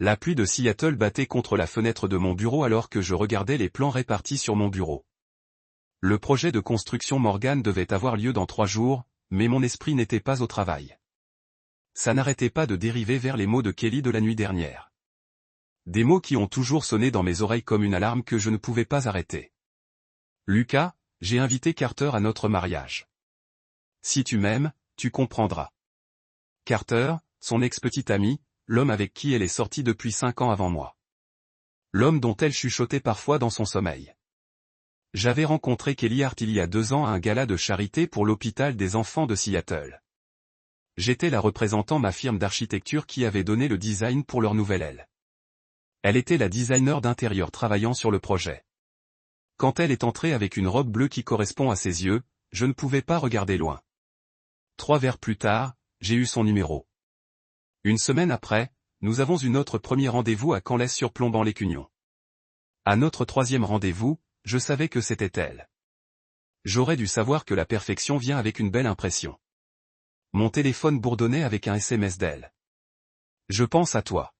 La pluie de Seattle battait contre la fenêtre de mon bureau alors que je regardais les plans répartis sur mon bureau. Le projet de construction Morgan devait avoir lieu dans 3 jours, mais mon esprit n'était pas au travail. Ça n'arrêtait pas de dériver vers les mots de Kelly de la nuit dernière. Des mots qui ont toujours sonné dans mes oreilles comme une alarme que je ne pouvais pas arrêter. Lucas, j'ai invité Carter à notre mariage. Si tu m'aimes, tu comprendras. Carter, son ex-petit ami, l'homme avec qui elle est sortie depuis 5 ans avant moi. L'homme dont elle chuchotait parfois dans son sommeil. J'avais rencontré Kelly Hart il y a 2 ans à un gala de charité pour l'hôpital des enfants de Seattle. J'étais la représentant ma firme d'architecture qui avait donné le design pour leur nouvelle aile. Elle était la designer d'intérieur travaillant sur le projet. Quand elle est entrée avec une robe bleue qui correspond à ses yeux, je ne pouvais pas regarder loin. 3 verres plus tard, j'ai eu son numéro. Une semaine après, nous avons eu notre premier rendez-vous à Canlès-sur-Plombant-l'Écunion. À notre 3e rendez-vous, je savais que c'était elle. J'aurais dû savoir que la perfection vient avec une belle impression. Mon téléphone bourdonnait avec un SMS d'elle. Je pense à toi.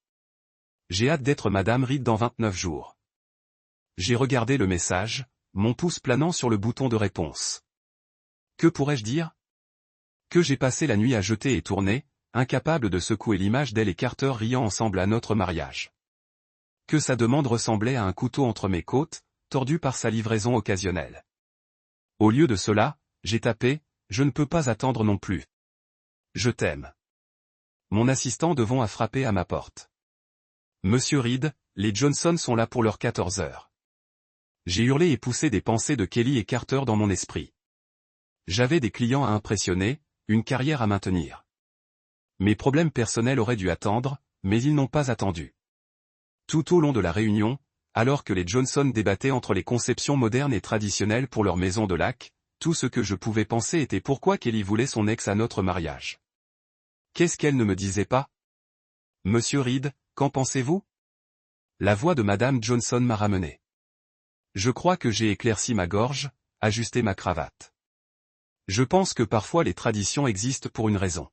J'ai hâte d'être Madame Reed dans 29 jours. J'ai regardé le message, mon pouce planant sur le bouton de réponse. Que pourrais-je dire? Que j'ai passé la nuit à jeter et tourner, incapable de secouer l'image d'elle et Carter riant ensemble à notre mariage. Que sa demande ressemblait à un couteau entre mes côtes, tordu par sa livraison occasionnelle. Au lieu de cela, j'ai tapé, je ne peux pas attendre non plus. Je t'aime. Mon assistant devant a frappé à ma porte. Monsieur Reed, les Johnson sont là pour leurs 14 heures. J'ai hurlé et poussé des pensées de Kelly et Carter dans mon esprit. J'avais des clients à impressionner, une carrière à maintenir. Mes problèmes personnels auraient dû attendre, mais ils n'ont pas attendu. Tout au long de la réunion, alors que les Johnson débattaient entre les conceptions modernes et traditionnelles pour leur maison de lac, tout ce que je pouvais penser était pourquoi Kelly voulait son ex à notre mariage. Qu'est-ce qu'elle ne me disait pas? Monsieur Reed, qu'en pensez-vous? La voix de Madame Johnson m'a ramené. Je crois que j'ai éclairci ma gorge, ajusté ma cravate. Je pense que parfois les traditions existent pour une raison.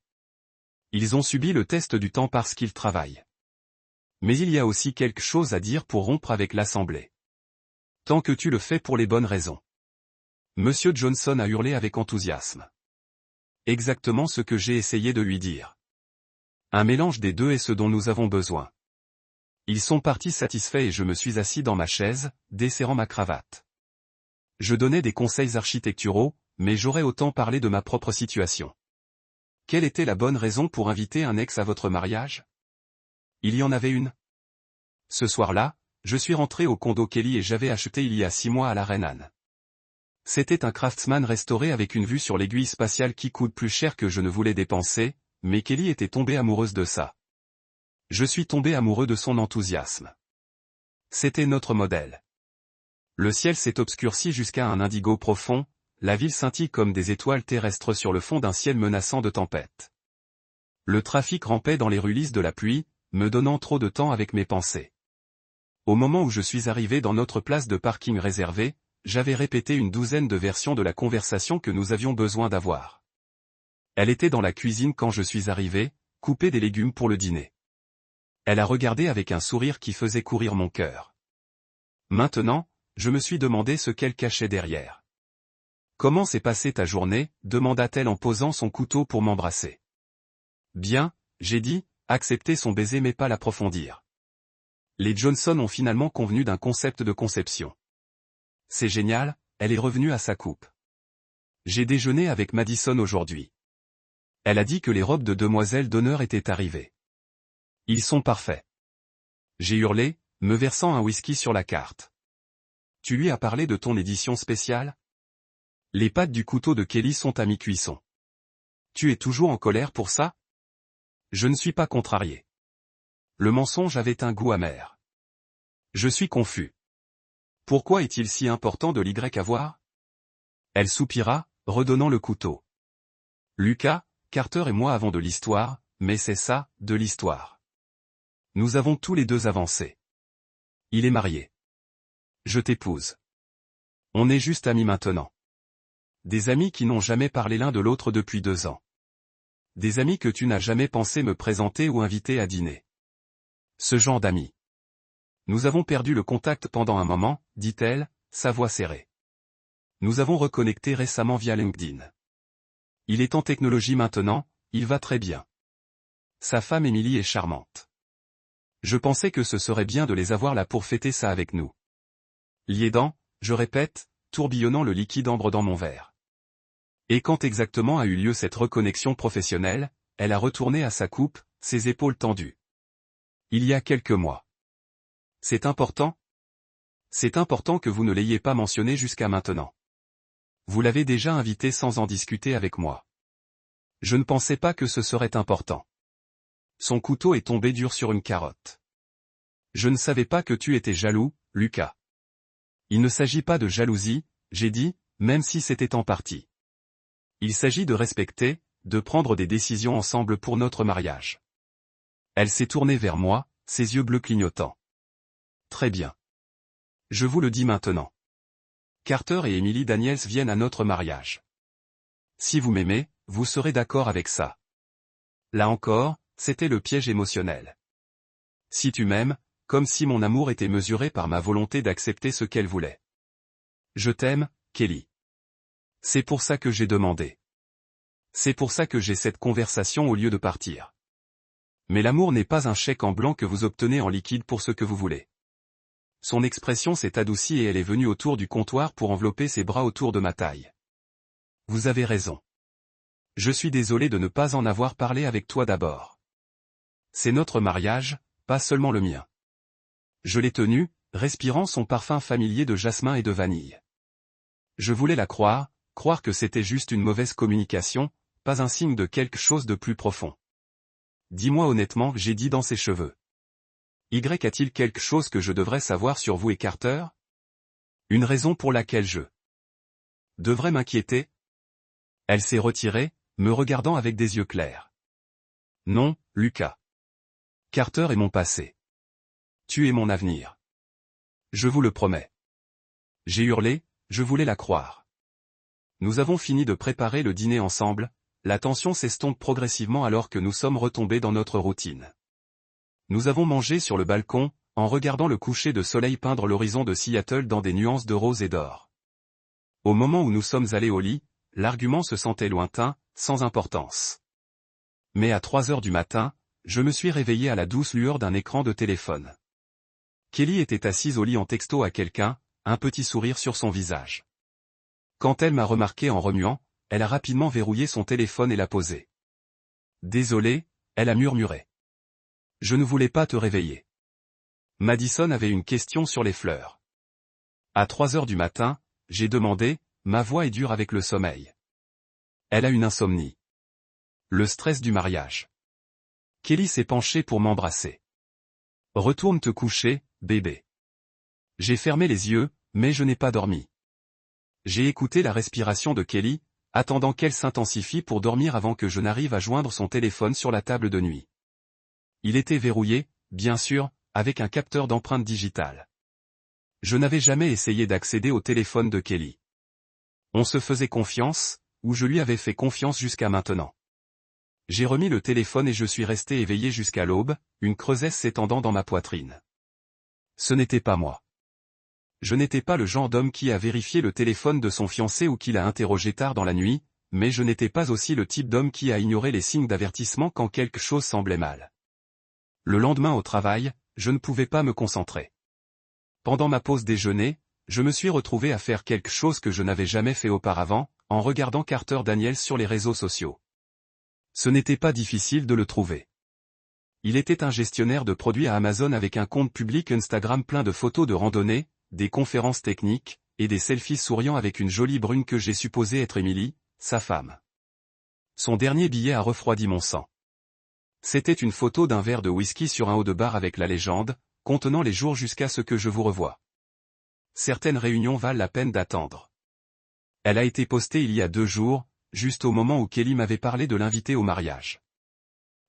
Ils ont subi le test du temps parce qu'ils travaillent. Mais il y a aussi quelque chose à dire pour rompre avec l'Assemblée. Tant que tu le fais pour les bonnes raisons. Monsieur Johnson a hurlé avec enthousiasme. Exactement ce que j'ai essayé de lui dire. Un mélange des deux est ce dont nous avons besoin. Ils sont partis satisfaits et je me suis assis dans ma chaise, desserrant ma cravate. Je donnais des conseils architecturaux, mais j'aurais autant parlé de ma propre situation. Quelle était la bonne raison pour inviter un ex à votre mariage? Il y en avait une. Ce soir-là, je suis rentré au condo Kelly et j'avais acheté il y a 6 mois à la Reine Anne. C'était un Craftsman restauré avec une vue sur l'aiguille spatiale qui coûte plus cher que je ne voulais dépenser, mais Kelly était tombée amoureuse de ça. Je suis tombé amoureux de son enthousiasme. C'était notre modèle. Le ciel s'est obscurci jusqu'à un indigo profond, la ville scintille comme des étoiles terrestres sur le fond d'un ciel menaçant de tempête. Le trafic rampait dans les rues lisses de la pluie, me donnant trop de temps avec mes pensées. Au moment où je suis arrivé dans notre place de parking réservée, j'avais répété une douzaine de versions de la conversation que nous avions besoin d'avoir. Elle était dans la cuisine quand je suis arrivé, couper des légumes pour le dîner. Elle a regardé avec un sourire qui faisait courir mon cœur. Maintenant, je me suis demandé ce qu'elle cachait derrière. Comment s'est passée ta journée, demanda-t-elle en posant son couteau pour m'embrasser. Bien, j'ai dit, accepter son baiser mais pas l'approfondir. Les Johnson ont finalement convenu d'un concept de conception. C'est génial, elle est revenue à sa coupe. J'ai déjeuné avec Madison aujourd'hui. Elle a dit que les robes de demoiselles d'honneur étaient arrivées. Ils sont parfaits. J'ai hurlé, me versant un whisky sur la carte. Tu lui as parlé de ton édition spéciale? Les pattes du couteau de Kelly sont à mi-cuisson. Tu es toujours en colère pour ça? Je ne suis pas contrarié. Le mensonge avait un goût amer. Je suis confus. Pourquoi est-il si important de l'Y avoir? Elle soupira, redonnant le couteau. Lucas, Carter et moi avons de l'histoire, mais c'est ça, de l'histoire. Nous avons tous les deux avancé. Il est marié. Je t'épouse. On est juste amis maintenant. Des amis qui n'ont jamais parlé l'un de l'autre depuis 2 ans. Des amis que tu n'as jamais pensé me présenter ou inviter à dîner. Ce genre d'ami. Nous avons perdu le contact pendant un moment, dit-elle, sa voix serrée. Nous avons reconnecté récemment via LinkedIn. Il est en technologie maintenant, il va très bien. Sa femme Émilie est charmante. Je pensais que ce serait bien de les avoir là pour fêter ça avec nous. Liédan, je répète, tourbillonnant le liquide ambre dans mon verre. Et quand exactement a eu lieu cette reconnexion professionnelle, elle a retourné à sa coupe, ses épaules tendues. Il y a quelques mois. C'est important? C'est important que vous ne l'ayez pas mentionné jusqu'à maintenant. Vous l'avez déjà invité sans en discuter avec moi. Je ne pensais pas que ce serait important. Son couteau est tombé dur sur une carotte. Je ne savais pas que tu étais jaloux, Lucas. Il ne s'agit pas de jalousie, j'ai dit, même si c'était en partie. Il s'agit de respecter, de prendre des décisions ensemble pour notre mariage. Elle s'est tournée vers moi, ses yeux bleus clignotants. Très bien. Je vous le dis maintenant. Carter et Emily Daniels viennent à notre mariage. Si vous m'aimez, vous serez d'accord avec ça. Là encore, c'était le piège émotionnel. Si tu m'aimes, comme si mon amour était mesuré par ma volonté d'accepter ce qu'elle voulait. Je t'aime, Kelly. C'est pour ça que j'ai demandé. C'est pour ça que j'ai cette conversation au lieu de partir. Mais l'amour n'est pas un chèque en blanc que vous obtenez en liquide pour ce que vous voulez. Son expression s'est adoucie et elle est venue autour du comptoir pour envelopper ses bras autour de ma taille. Vous avez raison. Je suis désolé de ne pas en avoir parlé avec toi d'abord. C'est notre mariage, pas seulement le mien. Je l'ai tenu, respirant son parfum familier de jasmin et de vanille. Je voulais la croire que c'était juste une mauvaise communication, pas un signe de quelque chose de plus profond. Dis-moi honnêtement, j'ai dit dans ses cheveux. Y a-t-il quelque chose que je devrais savoir sur vous et Carter? Une raison pour laquelle je devrais m'inquiéter? Elle s'est retirée, me regardant avec des yeux clairs. Non, Lucas. Carter est mon passé. Tu es mon avenir. Je vous le promets. J'ai hurlé, je voulais la croire. Nous avons fini de préparer le dîner ensemble, la tension s'estompe progressivement alors que nous sommes retombés dans notre routine. Nous avons mangé sur le balcon, en regardant le coucher de soleil peindre l'horizon de Seattle dans des nuances de rose et d'or. Au moment où nous sommes allés au lit, l'argument se sentait lointain, sans importance. Mais à 3 heures du matin, je me suis réveillé à la douce lueur d'un écran de téléphone. Kelly était assise au lit en texto à quelqu'un, un petit sourire sur son visage. Quand elle m'a remarqué en remuant, elle a rapidement verrouillé son téléphone et l'a posé. Désolé, elle a murmuré. Je ne voulais pas te réveiller. Madison avait une question sur les fleurs. À 3 heures du matin, j'ai demandé, ma voix est dure avec le sommeil. Elle a une insomnie. Le stress du mariage. Kelly s'est penchée pour m'embrasser. Retourne te coucher, bébé. J'ai fermé les yeux, mais je n'ai pas dormi. J'ai écouté la respiration de Kelly, attendant qu'elle s'intensifie pour dormir avant que je n'arrive à joindre son téléphone sur la table de nuit. Il était verrouillé, bien sûr, avec un capteur d'empreinte digitale. Je n'avais jamais essayé d'accéder au téléphone de Kelly. On se faisait confiance, ou je lui avais fait confiance jusqu'à maintenant. J'ai remis le téléphone et je suis resté éveillé jusqu'à l'aube, une creusesse s'étendant dans ma poitrine. Ce n'était pas moi. Je n'étais pas le genre d'homme qui a vérifié le téléphone de son fiancé ou qui l'a interrogé tard dans la nuit, mais je n'étais pas aussi le type d'homme qui a ignoré les signes d'avertissement quand quelque chose semblait mal. Le lendemain au travail, je ne pouvais pas me concentrer. Pendant ma pause déjeuner, je me suis retrouvé à faire quelque chose que je n'avais jamais fait auparavant, en regardant Carter Daniels sur les réseaux sociaux. Ce n'était pas difficile de le trouver. Il était un gestionnaire de produits à Amazon avec un compte public Instagram plein de photos de randonnée, des conférences techniques, et des selfies souriant avec une jolie brune que j'ai supposé être Emily, sa femme. Son dernier billet a refroidi mon sang. C'était une photo d'un verre de whisky sur un haut de bar avec la légende, contenant les jours jusqu'à ce que je vous revoie. Certaines réunions valent la peine d'attendre. Elle a été postée il y a 2 jours, juste au moment où Kelly m'avait parlé de l'inviter au mariage.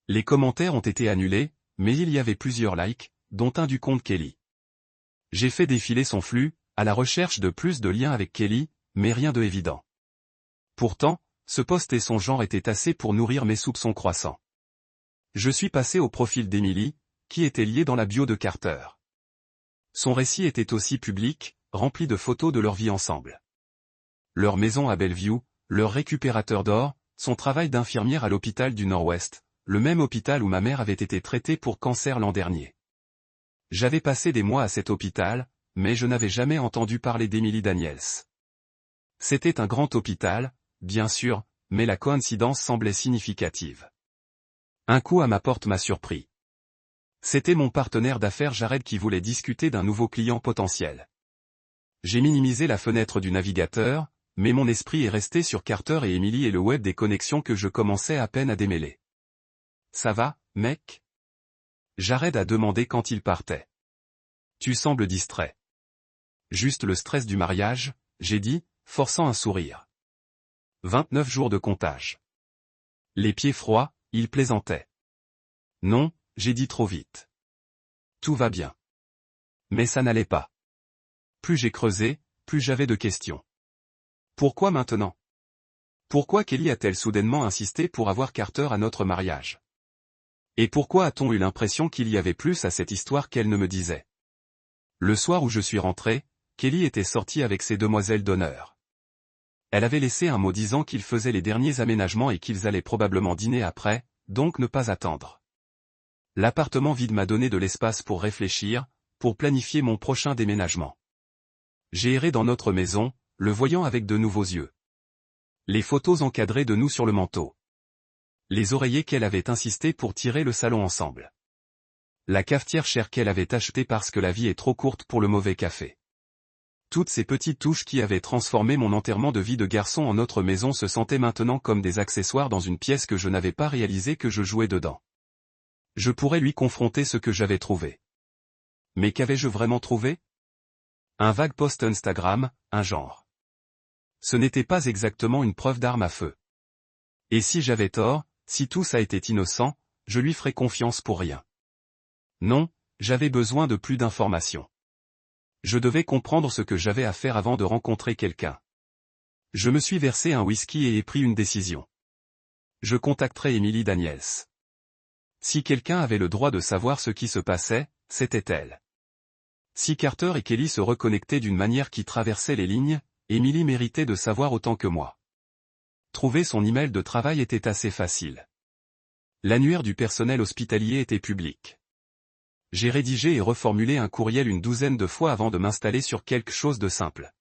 Les commentaires ont été annulés, mais il y avait plusieurs likes, dont un du compte Kelly. J'ai fait défiler son flux, à la recherche de plus de liens avec Kelly, mais rien de évident. Pourtant, ce post et son genre étaient assez pour nourrir mes soupçons croissants. Je suis passé au profil d'Emily, qui était lié dans la bio de Carter. Son récit était aussi public, rempli de photos de leur vie ensemble. Leur maison à Bellevue, leur récupérateur d'or, son travail d'infirmière à l'hôpital du Nord-Ouest, le même hôpital où ma mère avait été traitée pour cancer l'an dernier. J'avais passé des mois à cet hôpital, mais je n'avais jamais entendu parler d'Emily Daniels. C'était un grand hôpital, bien sûr, mais la coïncidence semblait significative. Un coup à ma porte m'a surpris. C'était mon partenaire d'affaires Jared qui voulait discuter d'un nouveau client potentiel. J'ai minimisé la fenêtre du navigateur, mais mon esprit est resté sur Carter et Emily et le web des connexions que je commençais à peine à démêler. « Ça va, mec ?» Jared a demandé quand il partait. « Tu sembles distrait. »« Juste le stress du mariage, » j'ai dit, forçant un sourire. 29 jours de comptage. Les pieds froids, il plaisantait. « Non, j'ai dit trop vite. Tout va bien. » Mais ça n'allait pas. Plus j'ai creusé, plus j'avais de questions. Pourquoi maintenant? Pourquoi Kelly a-t-elle soudainement insisté pour avoir Carter à notre mariage? Et pourquoi a-t-on eu l'impression qu'il y avait plus à cette histoire qu'elle ne me disait? Le soir où je suis rentré, Kelly était sortie avec ses demoiselles d'honneur. Elle avait laissé un mot disant qu'ils faisaient les derniers aménagements et qu'ils allaient probablement dîner après, donc ne pas attendre. L'appartement vide m'a donné de l'espace pour réfléchir, pour planifier mon prochain déménagement. J'ai erré dans notre maison, le voyant avec de nouveaux yeux. Les photos encadrées de nous sur le manteau. Les oreillers qu'elle avait insisté pour tirer le salon ensemble. La cafetière chère qu'elle avait achetée parce que la vie est trop courte pour le mauvais café. Toutes ces petites touches qui avaient transformé mon enterrement de vie de garçon en notre maison se sentaient maintenant comme des accessoires dans une pièce que je n'avais pas réalisé que je jouais dedans. Je pourrais lui confronter ce que j'avais trouvé. Mais qu'avais-je vraiment trouvé? Un vague post Instagram, un genre. Ce n'était pas exactement une preuve d'arme à feu. Et si j'avais tort, si tout ça était innocent, je lui ferais confiance pour rien. Non, j'avais besoin de plus d'informations. Je devais comprendre ce que j'avais à faire avant de rencontrer quelqu'un. Je me suis versé un whisky et ai pris une décision. Je contacterai Emily Daniels. Si quelqu'un avait le droit de savoir ce qui se passait, c'était elle. Si Carter et Kelly se reconnectaient d'une manière qui traversait les lignes, Emily méritait de savoir autant que moi. Trouver son email de travail était assez facile. L'annuaire du personnel hospitalier était public. J'ai rédigé et reformulé un courriel une douzaine de fois avant de m'installer sur quelque chose de simple.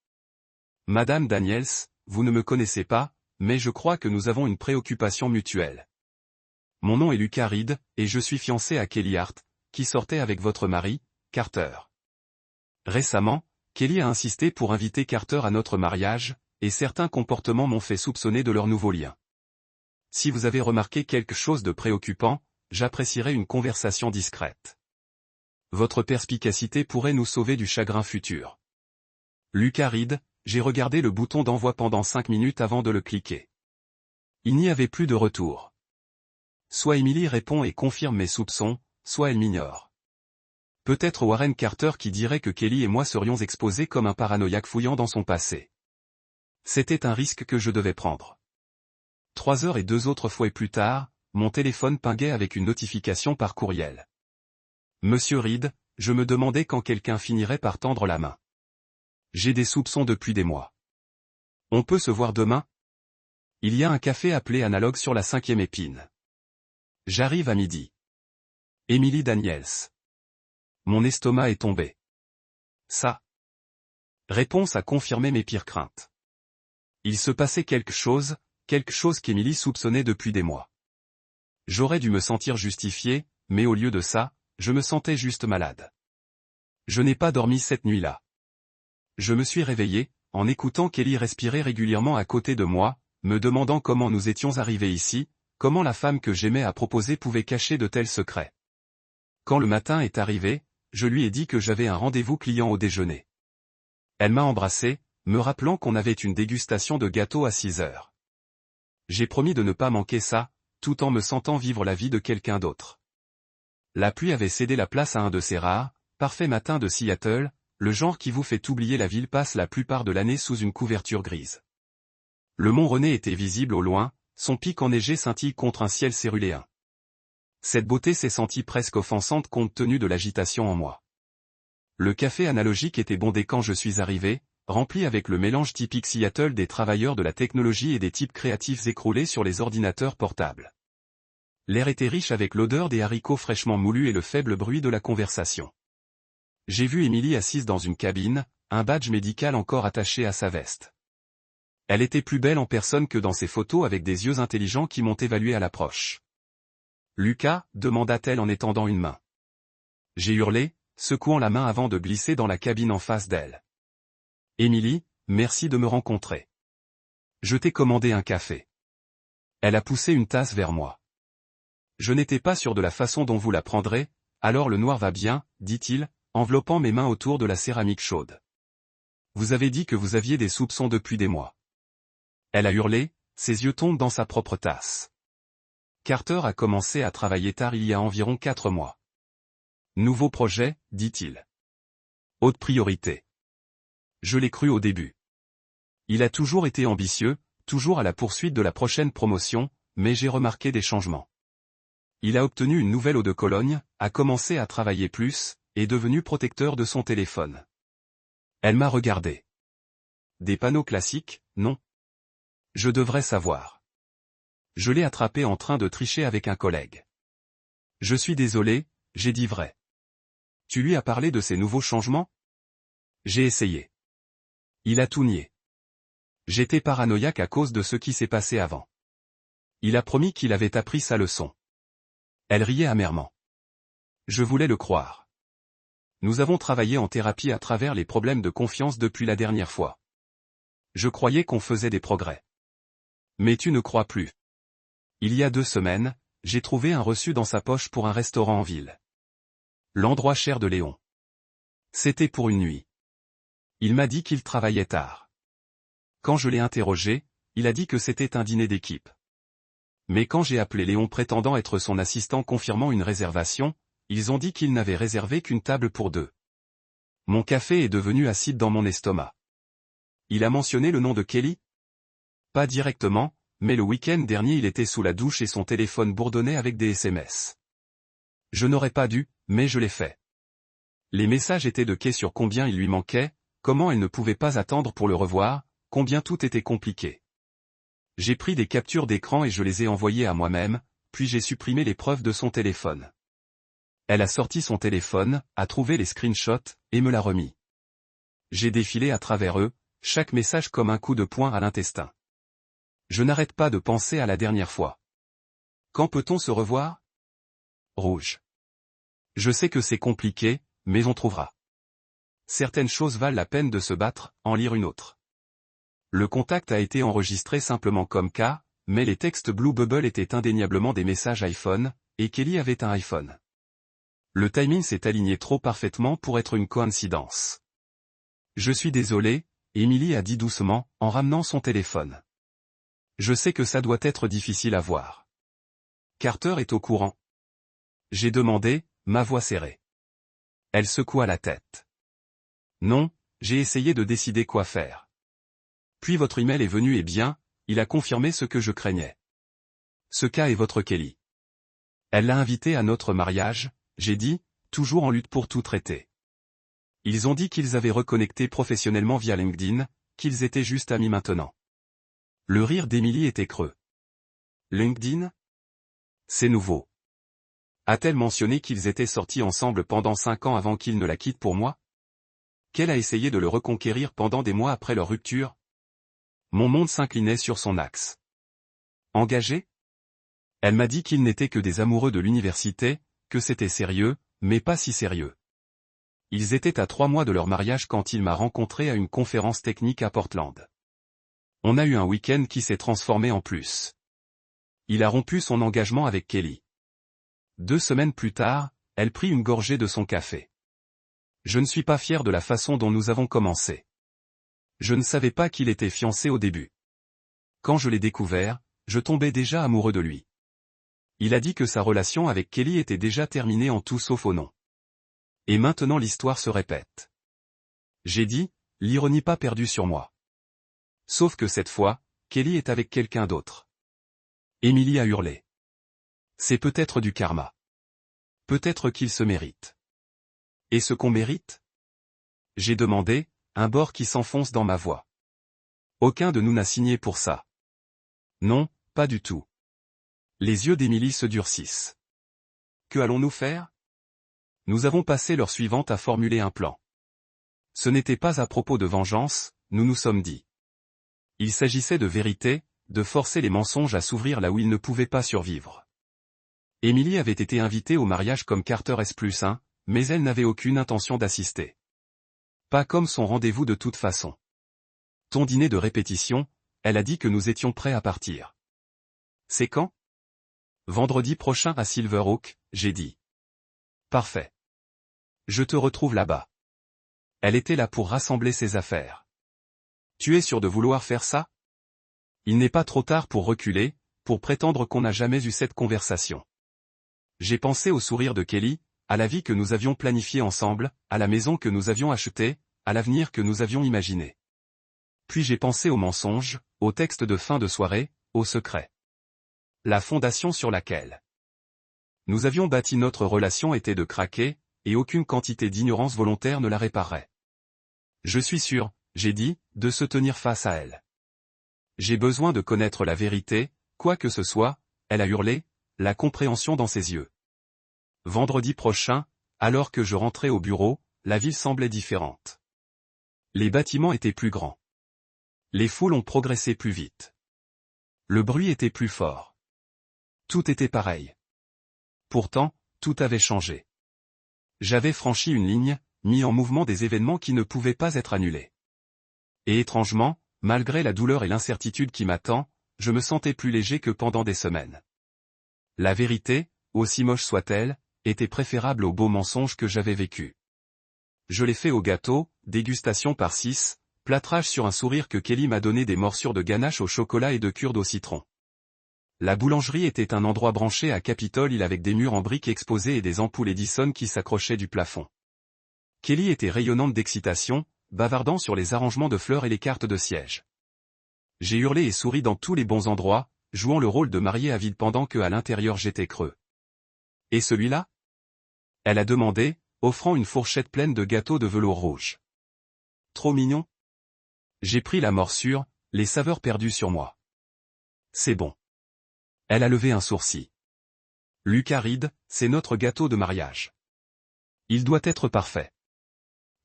Madame Daniels, vous ne me connaissez pas, mais je crois que nous avons une préoccupation mutuelle. Mon nom est Lucas Reed, et je suis fiancé à Kelly Hart, qui sortait avec votre mari, Carter. Récemment, Kelly a insisté pour inviter Carter à notre mariage, et certains comportements m'ont fait soupçonner de leur nouveau lien. Si vous avez remarqué quelque chose de préoccupant, j'apprécierais une conversation discrète. Votre perspicacité pourrait nous sauver du chagrin futur. Lucas Reed, j'ai regardé le bouton d'envoi pendant 5 minutes avant de le cliquer. Il n'y avait plus de retour. Soit Emily répond et confirme mes soupçons, soit elle m'ignore. Peut-être Warren Carter qui dirait que Kelly et moi serions exposés comme un paranoïaque fouillant dans son passé. C'était un risque que je devais prendre. 3 heures et 2 autres fois plus tard, mon téléphone pingait avec une notification par courriel. Monsieur Reed, je me demandais quand quelqu'un finirait par tendre la main. J'ai des soupçons depuis des mois. On peut se voir demain? Il y a un café appelé Analogue sur la 5e épine. J'arrive à midi. Emily Daniels. Mon estomac est tombé. Ça. Réponse a confirmé mes pires craintes. Il se passait quelque chose qu'Emily soupçonnait depuis des mois. J'aurais dû me sentir justifié, mais au lieu de ça, je me sentais juste malade. Je n'ai pas dormi cette nuit-là. Je me suis réveillé, en écoutant Kelly respirer régulièrement à côté de moi, me demandant comment nous étions arrivés ici, comment la femme que j'aimais à proposer pouvait cacher de tels secrets. Quand le matin est arrivé, je lui ai dit que j'avais un rendez-vous client au déjeuner. Elle m'a embrassé, me rappelant qu'on avait une dégustation de gâteau à 6 heures. J'ai promis de ne pas manquer ça, tout en me sentant vivre la vie de quelqu'un d'autre. La pluie avait cédé la place à un de ces rares, parfaits matins de Seattle, le genre qui vous fait oublier la ville passe la plupart de l'année sous une couverture grise. Le mont René était visible au loin, son pic enneigé scintille contre un ciel céruléen. Cette beauté s'est sentie presque offensante compte tenu de l'agitation en moi. Le café analogique était bondé quand je suis arrivé, rempli avec le mélange typique Seattle des travailleurs de la technologie et des types créatifs écroulés sur les ordinateurs portables. L'air était riche avec l'odeur des haricots fraîchement moulus et le faible bruit de la conversation. J'ai vu Emily assise dans une cabine, un badge médical encore attaché à sa veste. Elle était plus belle en personne que dans ses photos avec des yeux intelligents qui m'ont évalué à l'approche. « Lucas » demanda-t-elle en étendant une main. J'ai hurlé, secouant la main avant de glisser dans la cabine en face d'elle. « Emily, merci de me rencontrer. Je t'ai commandé un café. » Elle a poussé une tasse vers moi. « Je n'étais pas sûr de la façon dont vous la prendrez, alors le noir va bien, dit-il, enveloppant mes mains autour de la céramique chaude. Vous avez dit que vous aviez des soupçons depuis des mois. » Elle a hurlé, ses yeux tombent dans sa propre tasse. Carter a commencé à travailler tard il y a environ 4 mois. Nouveau projet, dit-il. Haute priorité. Je l'ai cru au début. Il a toujours été ambitieux, toujours à la poursuite de la prochaine promotion, mais j'ai remarqué des changements. Il a obtenu une nouvelle eau de Cologne, a commencé à travailler plus, est devenu protecteur de son téléphone. Elle m'a regardé. Des panneaux classiques, non. Je devrais savoir. Je l'ai attrapé en train de tricher avec un collègue. Je suis désolé, j'ai dit vrai. Tu lui as parlé de ces nouveaux changements? J'ai essayé. Il a tout nié. J'étais paranoïaque à cause de ce qui s'est passé avant. Il a promis qu'il avait appris sa leçon. Elle riait amèrement. Je voulais le croire. Nous avons travaillé en thérapie à travers les problèmes de confiance depuis la dernière fois. Je croyais qu'on faisait des progrès. Mais tu ne crois plus. Il y a 2 semaines, j'ai trouvé un reçu dans sa poche pour un restaurant en ville. L'endroit cher de Léon. C'était pour une nuit. Il m'a dit qu'il travaillait tard. Quand je l'ai interrogé, il a dit que c'était un dîner d'équipe. Mais quand j'ai appelé Léon prétendant être son assistant confirmant une réservation, ils ont dit qu'ils n'avaient réservé qu'une table pour 2. Mon café est devenu acide dans mon estomac. Il a mentionné le nom de Kelly? Pas directement, mais le week-end dernier il était sous la douche et son téléphone bourdonnait avec des SMS. Je n'aurais pas dû, mais je l'ai fait. Les messages étaient de Kay sur combien il lui manquait, comment elle ne pouvait pas attendre pour le revoir, combien tout était compliqué. J'ai pris des captures d'écran et je les ai envoyées à moi-même, puis j'ai supprimé les preuves de son téléphone. Elle a sorti son téléphone, a trouvé les screenshots, et me l'a remis. J'ai défilé à travers eux, chaque message comme un coup de poing à l'intestin. Je n'arrête pas de penser à la dernière fois. Quand peut-on se revoir? Rouge. Je sais que c'est compliqué, mais on trouvera. Certaines choses valent la peine de se battre, en lire une autre. Le contact a été enregistré simplement comme K, mais les textes Blue Bubble étaient indéniablement des messages iPhone, et Kelly avait un iPhone. Le timing s'est aligné trop parfaitement pour être une coïncidence. Je suis désolé, Emily a dit doucement, en ramenant son téléphone. Je sais que ça doit être difficile à voir. Carter est au courant. J'ai demandé, ma voix serrée. Elle secoua la tête. Non, j'ai essayé de décider quoi faire. Puis votre email est venu et bien, il a confirmé ce que je craignais. Ce cas est votre Kelly. Elle l'a invité à notre mariage, j'ai dit, toujours en lutte pour tout traiter. Ils ont dit qu'ils avaient reconnecté professionnellement via LinkedIn, qu'ils étaient juste amis maintenant. Le rire d'Emily était creux. LinkedIn? C'est nouveau. A-t-elle mentionné qu'ils étaient sortis ensemble pendant 5 ans avant qu'il ne la quitte pour moi? Qu'elle a essayé de le reconquérir pendant des mois après leur rupture? Mon monde s'inclinait sur son axe. Engagé? Elle m'a dit qu'ils n'étaient que des amoureux de l'université, que c'était sérieux, mais pas si sérieux. Ils étaient à 3 mois de leur mariage quand il m'a rencontré à une conférence technique à Portland. On a eu un week-end qui s'est transformé en plus. Il a rompu son engagement avec Kelly. 2 semaines plus tard, elle prit une gorgée de son café. Je ne suis pas fier de la façon dont nous avons commencé. Je ne savais pas qu'il était fiancé au début. Quand je l'ai découvert, je tombais déjà amoureux de lui. Il a dit que sa relation avec Kelly était déjà terminée en tout sauf au nom. Et maintenant l'histoire se répète. J'ai dit, l'ironie pas perdue sur moi. Sauf que cette fois, Kelly est avec quelqu'un d'autre. Emily a hurlé. C'est peut-être du karma. Peut-être qu'il se mérite. Et ce qu'on mérite? J'ai demandé, un bord qui s'enfonce dans ma voix. Aucun de nous n'a signé pour ça. Non, pas du tout. Les yeux d'Émilie se durcissent. Que allons-nous faire? Nous avons passé l'heure suivante à formuler un plan. Ce n'était pas à propos de vengeance, nous nous sommes dit. Il s'agissait de vérité, de forcer les mensonges à s'ouvrir là où ils ne pouvaient pas survivre. Émilie avait été invitée au mariage comme Carter S+1, mais elle n'avait aucune intention d'assister. Pas comme son rendez-vous de toute façon. Ton dîner de répétition, elle a dit que nous étions prêts à partir. C'est quand? Vendredi prochain à Silver Oak, j'ai dit. Parfait. Je te retrouve là-bas. Elle était là pour rassembler ses affaires. Tu es sûr de vouloir faire ça? Il n'est pas trop tard pour reculer, pour prétendre qu'on n'a jamais eu cette conversation. J'ai pensé au sourire de Kelly, à la vie que nous avions planifiée ensemble, à la maison que nous avions achetée, à l'avenir que nous avions imaginé. Puis j'ai pensé aux mensonges, aux textes de fin de soirée, aux secrets. La fondation sur laquelle nous avions bâti notre relation était de craquer, et aucune quantité d'ignorance volontaire ne la réparerait. Je suis sûr, j'ai dit, de se tenir face à elle. J'ai besoin de connaître la vérité, quoi que ce soit, elle a hurlé, la compréhension dans ses yeux. Vendredi prochain, alors que je rentrais au bureau, la ville semblait différente. Les bâtiments étaient plus grands. Les foules ont progressé plus vite. Le bruit était plus fort. Tout était pareil. Pourtant, tout avait changé. J'avais franchi une ligne, mis en mouvement des événements qui ne pouvaient pas être annulés. Et étrangement, malgré la douleur et l'incertitude qui m'attend, je me sentais plus léger que pendant des semaines. La vérité, aussi moche soit-elle, était préférable au beau mensonge que j'avais vécu. Je l'ai fait au gâteau, dégustation par 6, plâtrage sur un sourire que Kelly m'a donné des morsures de ganache au chocolat et de cure au citron. La boulangerie était un endroit branché à Capitol Hill avec des murs en briques exposés et des ampoules Edison qui s'accrochaient du plafond. Kelly était rayonnante d'excitation, bavardant sur les arrangements de fleurs et les cartes de siège. J'ai hurlé et souri dans tous les bons endroits, jouant le rôle de marié avide pendant que à l'intérieur j'étais creux. Et celui-là? Elle a demandé, offrant une fourchette pleine de gâteaux de velours rouge. Trop mignon? J'ai pris la morsure, les saveurs perdues sur moi. C'est bon. Elle a levé un sourcil. Lucaride, c'est notre gâteau de mariage. Il doit être parfait.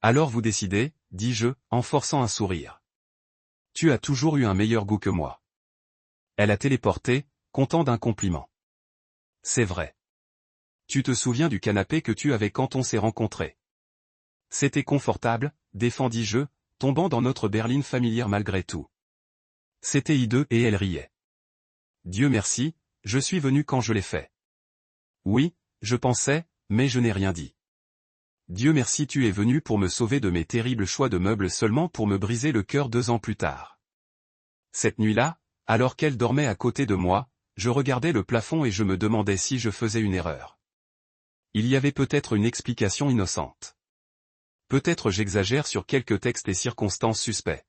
Alors vous décidez, dis-je, en forçant un sourire. Tu as toujours eu un meilleur goût que moi. Elle a téléporté, content d'un compliment. C'est vrai. Tu te souviens du canapé que tu avais quand on s'est rencontrés? C'était confortable, défendis-je, tombant dans notre berline familière malgré tout. C'était hideux et elle riait. Dieu merci, je suis venu quand je l'ai fait. Oui, je pensais, mais je n'ai rien dit. Dieu merci tu es venu pour me sauver de mes terribles choix de meubles seulement pour me briser le cœur 2 ans plus tard. Cette nuit-là, alors qu'elle dormait à côté de moi, je regardais le plafond et je me demandais si je faisais une erreur. Il y avait peut-être une explication innocente. Peut-être j'exagère sur quelques textes et circonstances suspects.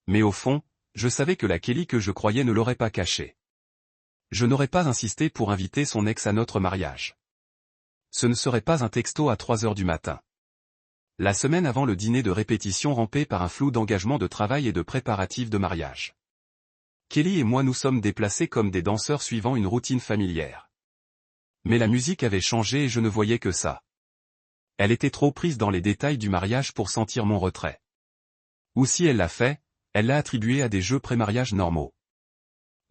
Mais au fond, je savais que la Kelly que je croyais ne l'aurait pas caché. Je n'aurais pas insisté pour inviter son ex à notre mariage. Ce ne serait pas un texto à 3 heures du matin. La semaine avant le dîner de répétition rampait par un flou d'engagement de travail et de préparatifs de mariage. Kelly et moi nous sommes déplacés comme des danseurs suivant une routine familière. Mais la musique avait changé et je ne voyais que ça. Elle était trop prise dans les détails du mariage pour sentir mon retrait. Ou si elle l'a fait, elle l'a attribué à des jeux pré-mariage normaux.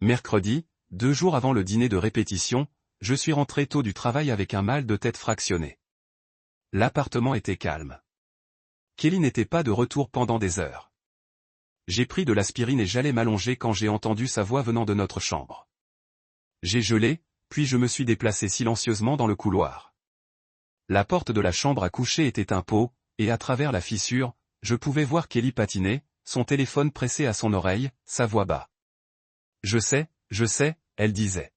Mercredi, 2 jours avant le dîner de répétition, je suis rentré tôt du travail avec un mal de tête fractionné. L'appartement était calme. Kelly n'était pas de retour pendant des heures. J'ai pris de l'aspirine et j'allais m'allonger quand j'ai entendu sa voix venant de notre chambre. J'ai gelé, puis je me suis déplacé silencieusement dans le couloir. La porte de la chambre à coucher était un pot, et à travers la fissure, je pouvais voir Kelly patiner, son téléphone pressé à son oreille, sa voix bas. Je sais, elle disait.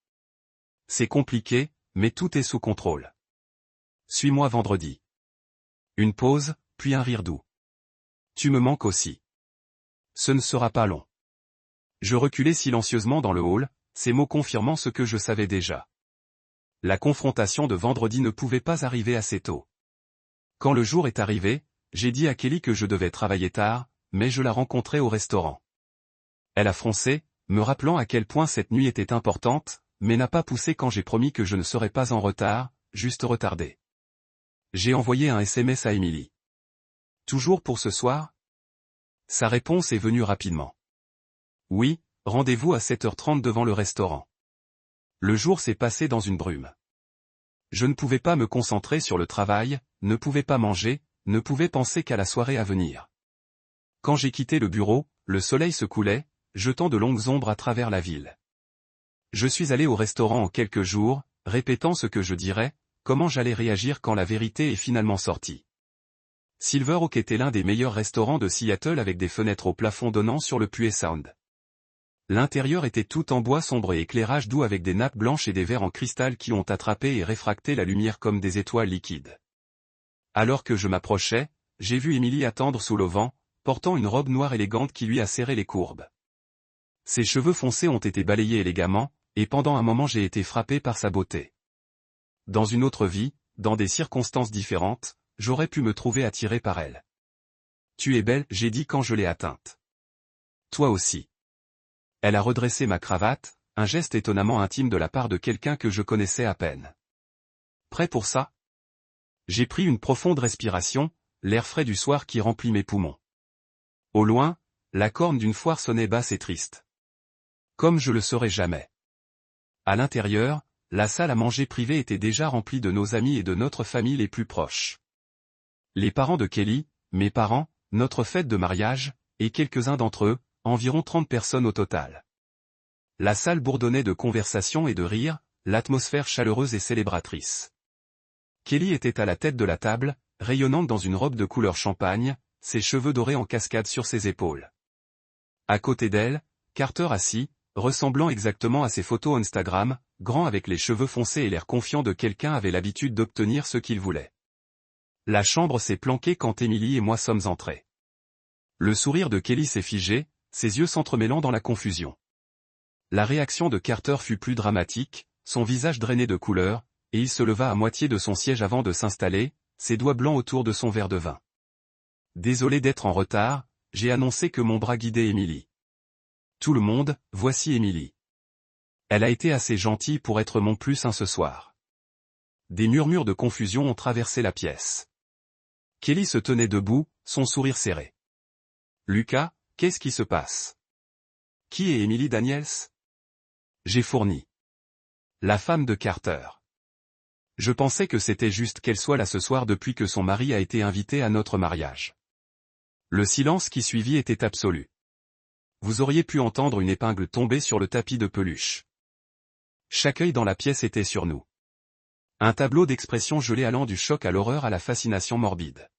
C'est compliqué, mais tout est sous contrôle. Suis-moi vendredi. Une pause, puis un rire doux. Tu me manques aussi. Ce ne sera pas long. Je reculai silencieusement dans le hall, ces mots confirmant ce que je savais déjà. La confrontation de vendredi ne pouvait pas arriver assez tôt. Quand le jour est arrivé, j'ai dit à Kelly que je devais travailler tard, mais je la rencontrai au restaurant. Elle a froncé, me rappelant à quel point cette nuit était importante, mais n'a pas poussé quand j'ai promis que je ne serais pas en retard, juste retardé. J'ai envoyé un SMS à Emily. Toujours pour ce soir? Sa réponse est venue rapidement. Oui, rendez-vous à 7h30 devant le restaurant. Le jour s'est passé dans une brume. Je ne pouvais pas me concentrer sur le travail, ne pouvais pas manger, ne pouvais penser qu'à la soirée à venir. Quand j'ai quitté le bureau, le soleil se coulait, jetant de longues ombres à travers la ville. Je suis allé au restaurant en quelques jours, répétant ce que je dirais, comment j'allais réagir quand la vérité est finalement sortie. Silver Oak était l'un des meilleurs restaurants de Seattle avec des fenêtres au plafond donnant sur le Puget Sound. L'intérieur était tout en bois sombre et éclairage doux avec des nappes blanches et des verres en cristal qui ont attrapé et réfracté la lumière comme des étoiles liquides. Alors que je m'approchais, j'ai vu Emily attendre sous l'auvent, portant une robe noire élégante qui lui a serré les courbes. Ses cheveux foncés ont été balayés élégamment, et pendant un moment j'ai été frappé par sa beauté. Dans une autre vie, dans des circonstances différentes, j'aurais pu me trouver attiré par elle. Tu es belle, j'ai dit quand je l'ai atteinte. Toi aussi. Elle a redressé ma cravate, un geste étonnamment intime de la part de quelqu'un que je connaissais à peine. Prêt pour ça? J'ai pris une profonde respiration, l'air frais du soir qui remplit mes poumons. Au loin, la corne d'une foire sonnait basse et triste. Comme je le serais jamais. À l'intérieur, la salle à manger privée était déjà remplie de nos amis et de notre famille les plus proches. Les parents de Kelly, mes parents, notre fête de mariage, et quelques-uns d'entre eux, environ 30 personnes au total. La salle bourdonnait de conversations et de rires, l'atmosphère chaleureuse et célébratrice. Kelly était à la tête de la table, rayonnante dans une robe de couleur champagne, ses cheveux dorés en cascade sur ses épaules. À côté d'elle, Carter assis, ressemblant exactement à ses photos Instagram, grand avec les cheveux foncés et l'air confiant de quelqu'un avait l'habitude d'obtenir ce qu'il voulait. La chambre s'est planquée quand Emily et moi sommes entrés. Le sourire de Kelly s'est figé, ses yeux s'entremêlant dans la confusion. La réaction de Carter fut plus dramatique, son visage drainé de couleur, et il se leva à moitié de son siège avant de s'installer, ses doigts blancs autour de son verre de vin. Désolé d'être en retard, j'ai annoncé que mon bras guidait Emily. Tout le monde, voici Emily. Elle a été assez gentille pour être mon plus un ce soir. Des murmures de confusion ont traversé la pièce. Kelly se tenait debout, son sourire serré. Lucas, qu'est-ce qui se passe? Qui est Emily Daniels? J'ai fourni. La femme de Carter. Je pensais que c'était juste qu'elle soit là ce soir depuis que son mari a été invité à notre mariage. Le silence qui suivit était absolu. Vous auriez pu entendre une épingle tomber sur le tapis de peluche. Chaque œil dans la pièce était sur nous. Un tableau d'expression gelé allant du choc à l'horreur à la fascination morbide.